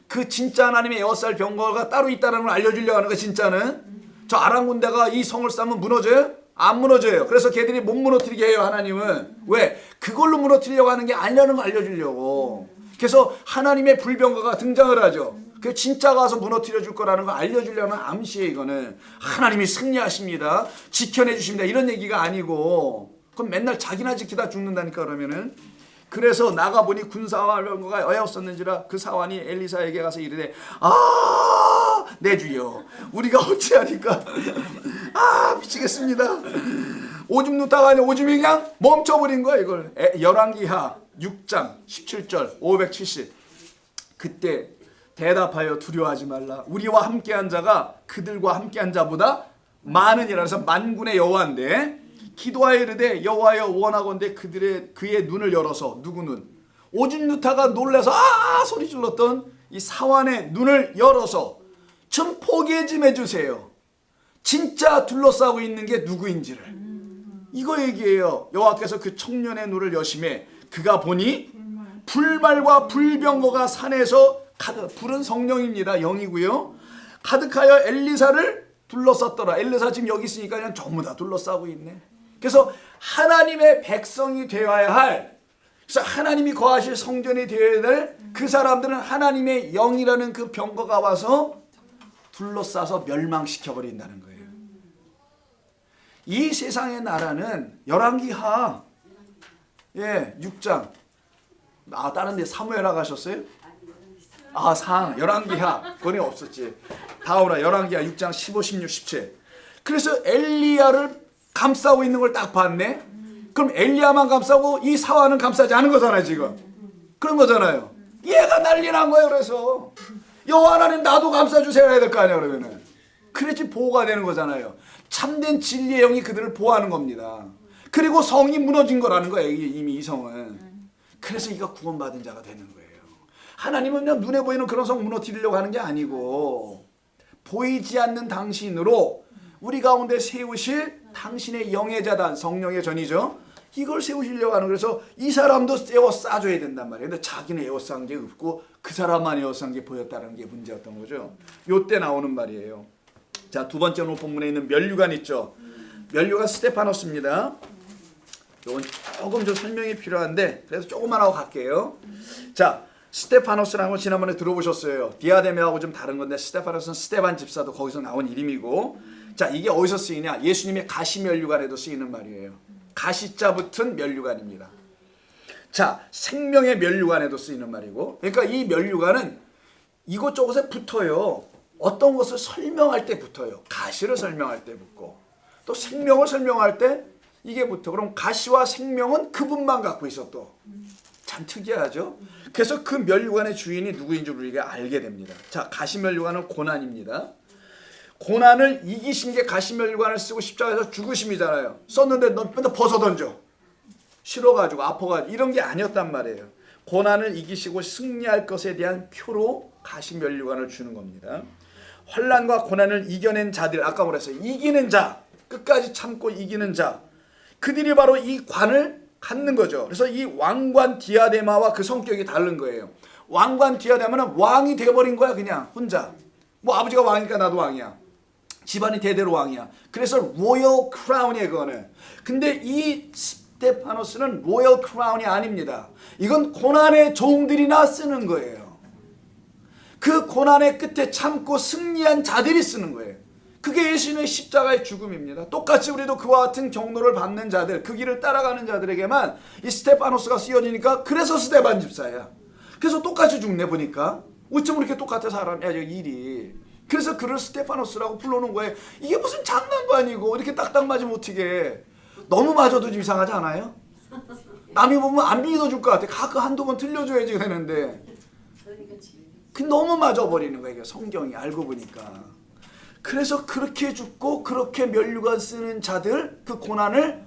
그 진짜 하나님의 에워쌀 병거가 따로 있다는 걸 알려주려고 하는 거예요. 진짜는. 저 아람 군대가 이 성을 쌓으면 무너져요? 안 무너져요. 그래서 걔들이 못 무너뜨리게 해요. 하나님은. 왜? 그걸로 무너뜨리려고 하는 게 아니라는 걸 알려주려고. 그래서 하나님의 불병거가 등장을 하죠. 그 진짜가 와서 무너뜨려 줄 거라는 걸 알려주려는 암시예요. 이거는 하나님이 승리하십니다, 지켜내 주십니다, 이런 얘기가 아니고. 그럼 맨날 자기나 지키다 죽는다니까. 그러면은 그래서 나가보니 군사와 병거가 에워쌌는지라 그 사환이 엘리사에게 가서 이르되 내 주여 우리가 어찌하니까 미치겠습니다. 오줌 누다가 아니라 오줌이 그냥 멈춰버린 거야. 이걸 열왕기하 6장 17절 570 그때 대답하여 두려워하지 말라. 우리와 함께한 자가 그들과 함께한 자보다 많으니라. 그래서 만군의 여호와인데 기도하여 이르되 여호와여 원하건대 그의 눈을 열어서. 누구 눈? 오줌 누타가 놀라서 소리 질렀던 이 사환의 눈을 열어서 좀 포기해 좀 해주세요. 진짜 둘러싸고 있는 게 누구인지를. 이거 얘기해요. 여호와께서 그 청년의 눈을 여심해 그가 보니 불말과 불병거가 산에서 가득. 불은 성령입니다. 영이고요. 가득하여 엘리사를 둘러쌌더라. 엘리사 지금 여기 있으니까 그냥 전부 다 둘러싸고 있네. 그래서 하나님의 백성이 되어야 할, 그래서 하나님이 거하실 성전이 되어야 될 그 사람들은 하나님의 영이라는 그 병거가 와서 둘러싸서 멸망시켜버린다는 거예요. 이 세상의 나라는 열왕기하 6장 다른 데 사무엘하 가셨어요? 열왕기하 그건 없었지. 다오라 열왕기하 6장 15, 16, 17. 그래서 엘리야를 감싸고 있는 걸 딱 봤네. 그럼 엘리야만 감싸고 이 사환은 감싸지 않은 거잖아요. 지금 그런 거잖아요. 얘가 난리 난 거예요. 그래서 여호와 하나님 나도 감싸주세요 해야 될 거 아니야. 그러면은 그래야지 보호가 되는 거잖아요. 참된 진리의 영이 그들을 보호하는 겁니다. 그리고 성이 무너진 거라는 거예요. 이미 이 성은. 그래서 이가 구원받은 자가 되는 거예요. 하나님은 그냥 눈에 보이는 그런 성 무너뜨리려고 하는 게 아니고 보이지 않는 당신으로 우리 가운데 세우실 당신의 영예자단, 성령의 전이죠. 이걸 세우시려고 하는. 그래서 이 사람도 에워싸줘야 된단 말이에요. 근데 자기는 에워싼 게 없고 그 사람만 에워싼 게 보였다는 게 문제였던 거죠. 요때 나오는 말이에요. 자, 두 번째 오늘 본문에 있는 면류관 있죠. 면류관 스테파노스입니다. 이건 조금 좀 설명이 필요한데 그래서 조금만 하고 갈게요. 자, 스테파노스라는 거 지난번에 들어보셨어요. 디아데메하고 좀 다른 건데 스테파노스는 스테반 집사도 거기서 나온 이름이고, 자, 이게 어디서 쓰이냐? 예수님의 가시 면류관에도 쓰이는 말이에요. 가시자 붙은 면류관입니다. 자, 생명의 면류관에도 쓰이는 말이고, 그러니까 이 면류관은 이곳저곳에 붙어요. 어떤 것을 설명할 때 붙어요. 가시를 설명할 때 붙고 또 생명을 설명할 때 이게 붙어. 그럼 가시와 생명은 그분만 갖고 있어. 또 참 특이하죠. 그래서 그 면류관의 주인이 누구인 줄 우리가 알게 됩니다. 자, 가시 면류관은 고난입니다. 고난을 이기신 게 가시 면류관을 쓰고 십자가에서 죽으심이잖아요. 썼는데 너 맨날 벗어 던져. 싫어가지고 아파가지고 이런 게 아니었단 말이에요. 고난을 이기시고 승리할 것에 대한 표로 가시 면류관을 주는 겁니다. 환난과 고난을 이겨낸 자들, 아까 뭐랬어요? 이기는 자, 끝까지 참고 이기는 자, 그들이 바로 이 관을 갖는 거죠. 그래서 이 왕관 디아데마와 그 성격이 다른 거예요. 왕관 디아데마는 왕이 돼버린 거야. 그냥 혼자. 뭐 아버지가 왕이니까 나도 왕이야. 집안이 대대로 왕이야. 그래서 로열 크라운이에요, 그거는. 근데 이 스테파노스는 로열 크라운이 아닙니다. 이건 고난의 종들이나 쓰는 거예요. 그 고난의 끝에 참고 승리한 자들이 쓰는 거예요. 그게 예수님의 십자가의 죽음입니다. 똑같이 우리도 그와 같은 경로를 받는 자들, 그 길을 따라가는 자들에게만 이 스테파노스가 쓰여지니까 그래서 스테반 집사야. 그래서 똑같이 죽네 보니까. 어쩜 이렇게 똑같아 사람이야, 일이. 그래서 그를 스테파노스라고 불러놓은 거예요. 이게 무슨 장난도 아니고 이렇게 딱딱 맞으면 어떻게. 너무 맞아도 좀 이상하지 않아요? 남이 보면 안 믿어줄 것 같아. 가끔 한두 번 틀려줘야지 되는데. 그 너무 맞아버리는 거예요. 성경이 알고 보니까. 그래서 그렇게 죽고 그렇게 면류관 쓰는 자들, 그 고난을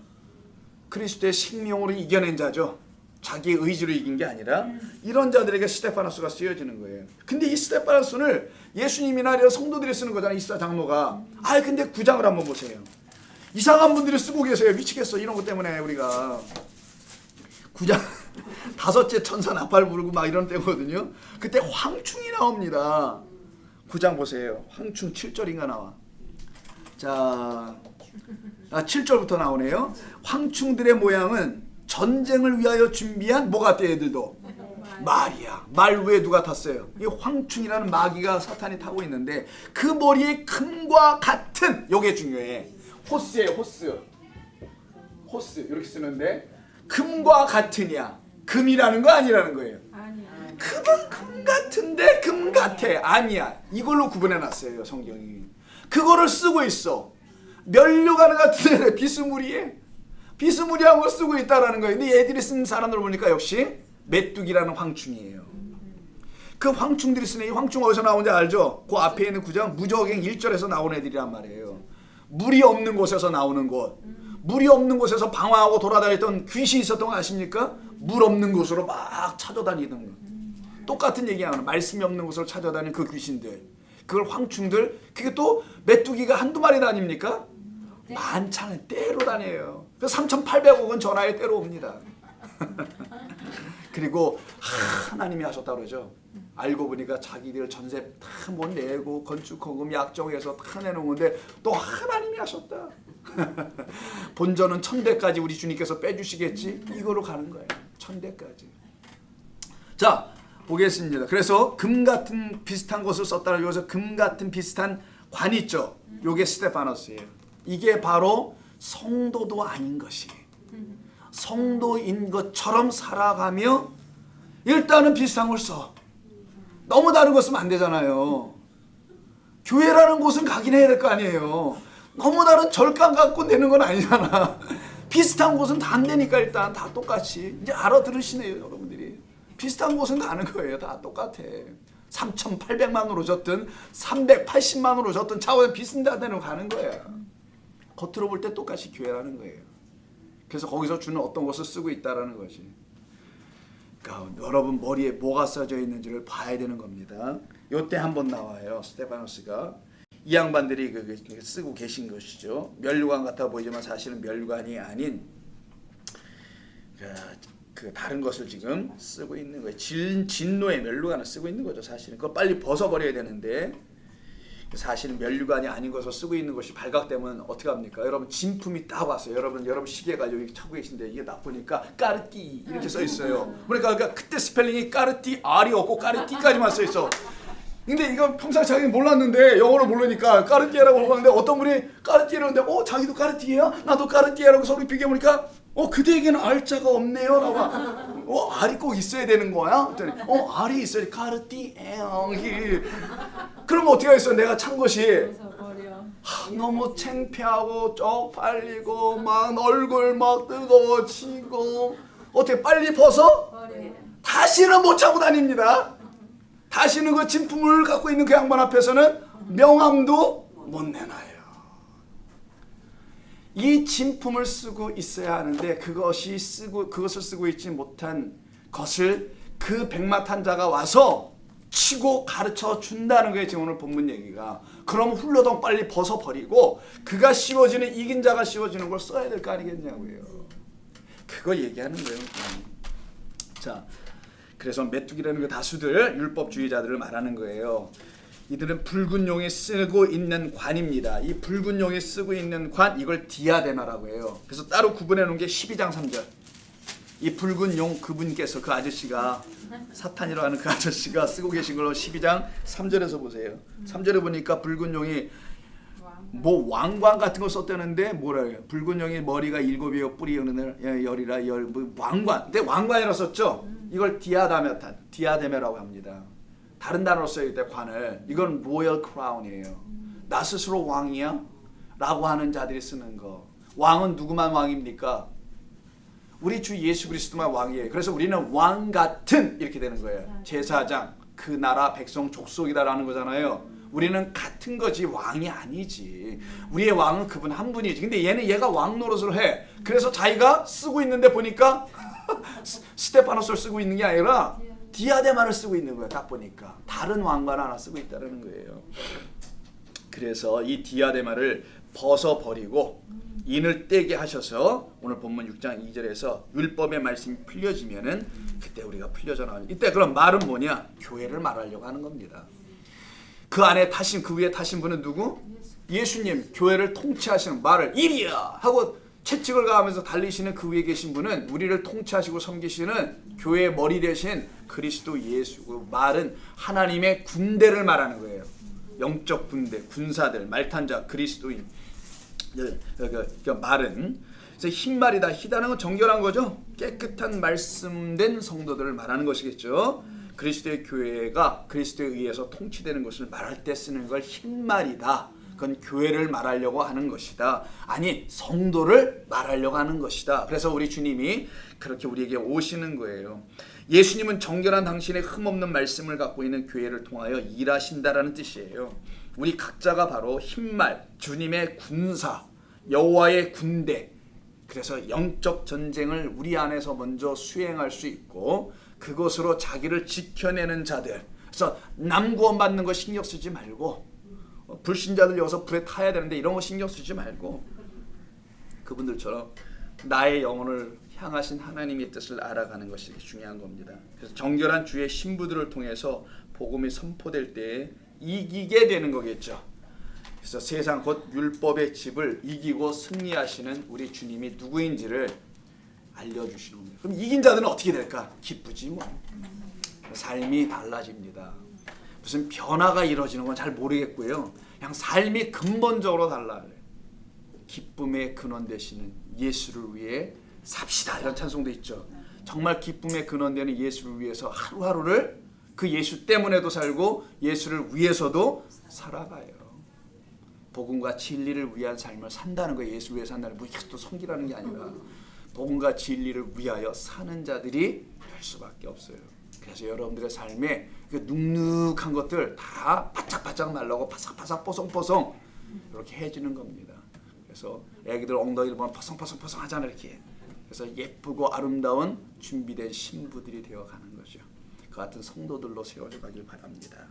그리스도의 생명으로 이겨낸 자죠. 자기의 의지로 이긴 게 아니라 이런 자들에게 스테파노스가 쓰여지는 거예요. 근데 이 스테파노스를 예수님이나 이런 성도들이 쓰는 거잖아요. 이사 장로가. 근데 9장을 한번 보세요. 이상한 분들이 쓰고 계세요. 미치겠어. 이런 것 때문에 우리가. 9장 다섯째 천사 나팔 부르고 막 이런 때거든요. 그때 황충이 나옵니다. 9장 보세요. 황충 7절인가 나와. 자, 7절부터 나오네요. 황충들의 모양은 전쟁을 위하여 준비한 뭐 같아 얘들도? 말이야. 말 위에 누가 탔어요? 이 황충이라는 마귀가 사탄이 타고 있는데 그 머리에 금과 같은, 요게 중요해. 호스예요. 호스 이렇게 쓰는데 금과 같으냐? 금이라는 거 아니라는 거예요. 금은 금 같은데 금 같아. 아니야. 이걸로 구분해놨어요 성경이. 그거를 쓰고 있어. 면류관 같은 비스무리해. 비스무리한 걸 쓰고 있다라는 거예요. 근데 얘들이 쓴 사람들 보니까 역시 메뚜기라는 황충이에요. 그 황충들이 쓰는, 이 황충 어디서 나오는지 알죠? 그 앞에 있는 9장 무적행 1절에서 나온 애들이란 말이에요. 물이 없는 곳에서 나오는 곳. 물이 없는 곳에서 방황하고 돌아다녔던 귀신이 있었던 거 아십니까? 물 없는 곳으로 막 찾아다니던 거. 똑같은 얘기야. 말씀이 없는 곳으로 찾아다니는 그 귀신들. 그걸 황충들. 그게 또 메뚜기가 한두 마리 다닙니까? 네. 많잖아요. 때로 다녀요. 그 3,800억은 전화에 때로 옵니다. 그리고 하나님이 하셨다 그러죠. 알고 보니까 자기들 전세 다 뭐 내고 건축허금 약정해서 다 내놓은데 또 하나님이 하셨다. 본전은 1000대까지 우리 주님께서 빼주시겠지. 이거로 가는 거예요. 1000대까지. 자, 보겠습니다. 그래서 금 같은 비슷한 것을 썼다는, 여기서 금 같은 비슷한 관 있죠. 요게 스테파노스예요. 이게 바로 성도도 아닌 것이, 성도인 것처럼 살아가며 일단은 비슷한 걸 써. 너무 다른 거 쓰면 안 되잖아요. 교회라는 곳은 가긴 해야 될 거 아니에요. 너무 다른 절간 갖고 내는 건 아니잖아. 비슷한 곳은 다 안 되니까 일단 다 똑같이. 이제 알아들으시네요 여러분들이. 비슷한 곳은 가는 거예요. 다 똑같아. 3,800만으로 줬든 380만으로 줬든 차원에 비슷한 데로 가는 거야. 겉으로 볼 때 똑같이 교회라는 거예요. 그래서 거기서 주는 어떤 것을 쓰고 있다라는 것이. 그러니까 여러분 머리에 뭐가 써져 있는지를 봐야 되는 겁니다. 요때 한번 나와요. 스테파노스가 이 양반들이 쓰고 계신 것이죠. 면류관 같아 보이지만 사실은 면류관이 아닌 그 다른 것을 지금 쓰고 있는 거예요. 진노의 면류관을 쓰고 있는 거죠. 사실은 그거 빨리 벗어버려야 되는데 사실은 면류관이 아닌 것을 쓰고 있는 것이 발각되면 어떻게 합니까? 여러분 진품이 딱 왔어요. 여러분 시계가 여기 차고 계신데 이게 딱 보니까 까르띠 이렇게 써 있어요. 그러니까 그때 스펠링이 까르띠 R이 없고 까르띠까지만 써 있어. 근데 이거 평상 자기는 몰랐는데 영어를 모르니까 까르띠에라고 보는데 어떤 분이 까르띠에라는데 자기도 까르띠에야? 나도 까르띠에라고 서로 비교해보니까 그대에게는 R자가 없네요 라고 R이 꼭 있어야 되는 거야? 그랬더니 R이 있어야 돼. 까르띠에 그러면 어떻게 하겠어? 내가 찬 것이 너무 창피하고 쪽팔리고 막 얼굴 막 뜨거워지고 어떻게 빨리 벗어? 다시는 못 차고 다닙니다. 다시는 그 진품을 갖고 있는 그 양반 앞에서는 명함도 못 내놔요. 이 진품을 쓰고 있어야 하는데 그것을 쓰고 있지 못한 것을 그 백마탄자가 와서 치고 가르쳐 준다는 거예요. 지금 오늘 본문 얘기가. 그럼 훌러덩 빨리 벗어버리고 그가 씌워지는 이긴 자가 씌워지는 걸 써야 될 거 아니겠냐고요. 그거 얘기하는 거예요. 자, 그래서 메뚜기라는 그 다수들 율법주의자들을 말하는 거예요. 이들은 붉은 용이 쓰고 있는 관입니다. 이 붉은 용이 쓰고 있는 관 이걸 디아데마라고 해요. 그래서 따로 구분해 놓은 게 12장 3절. 이 붉은 용 그분께서 그 아저씨가 사탄이라고 하는 그 아저씨가 쓰고 계신 걸로 12장 3절에서 보세요. 3절에 보니까 붉은 용이 뭐 왕관 같은 거 썼다는데 뭐라고요? 붉은 용이 머리가 7이요 뿔이 열이라 뭐 왕관. 근데 왕관이라고 썼죠. 이걸 디아데메라고 합니다. 다른 단어로 써야 돼 관을. 이건 로열 크라운이에요. 나 스스로 왕이야? 라고 하는 자들이 쓰는 거. 왕은 누구만 왕입니까? 우리 주 예수 그리스도만 왕이에요. 그래서 우리는 왕 같은 이렇게 되는 거예요. 제사장, 그 나라 백성 족속이다라는 거잖아요. 우리는 같은 거지 왕이 아니지. 우리의 왕은 그분 한 분이지. 근데 얘가 왕 노릇을 해. 그래서 자기가 쓰고 있는데 보니까 스테파노스를 쓰고 있는 게 아니라 디아데마를 쓰고 있는 거예요. 딱 보니까 다른 왕관 하나 쓰고 있다는 거예요. 그래서 이 디아데마를 벗어버리고 인을 떼게 하셔서 오늘 본문 6장 2절에서 율법의 말씀이 풀려지면은 그때 우리가 풀려져 나와요. 이때 그럼 말은 뭐냐? 교회를 말하려고 하는 겁니다. 그 안에 타신 그 위에 타신 분은 누구? 예수님. 교회를 통치하시는 말을 이리야 하고 채찍을 가하면서 달리시는 그 위에 계신 분은 우리를 통치하시고 섬기시는 교회의 머리 대신 그리스도 예수고 말은 하나님의 군대를 말하는 거예요. 영적 군대, 군사들, 말탄자, 그리스도인. 그 말은 그래서 흰말이다. 희다는 건 정결한 거죠. 깨끗한 말씀된 성도들을 말하는 것이겠죠. 그리스도의 교회가 그리스도에 의해서 통치되는 것을 말할 때 쓰는 걸 흰말이다. 그건 교회를 말하려고 하는 것이다. 아니 성도를 말하려고 하는 것이다. 그래서 우리 주님이 그렇게 우리에게 오시는 거예요. 예수님은 정결한 당신의 흠없는 말씀을 갖고 있는 교회를 통하여 일하신다라는 뜻이에요. 우리 각자가 바로 흰말, 주님의 군사, 여호와의 군대. 그래서 영적 전쟁을 우리 안에서 먼저 수행할 수 있고 그것으로 자기를 지켜내는 자들. 그래서 남 구원받는 거 신경 쓰지 말고 불신자들 여기서 불에 타야 되는데 이런 거 신경 쓰지 말고 그분들처럼 나의 영혼을 향하신 하나님의 뜻을 알아가는 것이 중요한 겁니다. 그래서 정결한 주의 신부들을 통해서 복음이 선포될 때 이기게 되는 거겠죠. 그래서 세상 곧 율법의 집을 이기고 승리하시는 우리 주님이 누구인지를 알려주시는 겁니다. 그럼 이긴 자들은 어떻게 될까? 기쁘지 뭐. 삶이 달라집니다. 무슨 변화가 이루어지는 건 잘 모르겠고요. 그냥 삶이 근본적으로 달라요. 기쁨의 근원 되시는 예수를 위해 삽시다. 이런 찬송도 있죠. 정말 기쁨의 근원 되는 예수를 위해서 하루하루를 그 예수 때문에도 살고 예수를 위해서도 살아가요. 복음과 진리를 위한 삶을 산다는 거예요. 예수를 위해 산다는 거. 또 섬기라는 게 아니라 복음과 진리를 위하여 사는 자들이 될 수밖에 없어요. 그래서 여러분들의 삶에 그 눅눅한 것들 다 바짝바짝 말라고 바삭바삭 뽀송뽀송 이렇게 해지는 겁니다. 그래서 애기들 엉덩이를 보면 포송포송포송 하잖아요. 이렇게. 그래서 예쁘고 아름다운 준비된 신부들이 되어가는 거죠. 그 같은 성도들로 세워져 가길 바랍니다.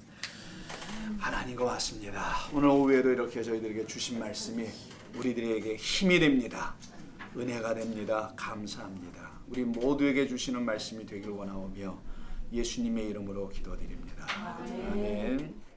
하나님과 왔습니다. 오늘 오후에도 이렇게 저희들에게 주신 말씀이 우리들에게 힘이 됩니다. 은혜가 됩니다. 감사합니다. 우리 모두에게 주시는 말씀이 되길 원하오며 예수님의 이름으로 기도드립니다. 아멘.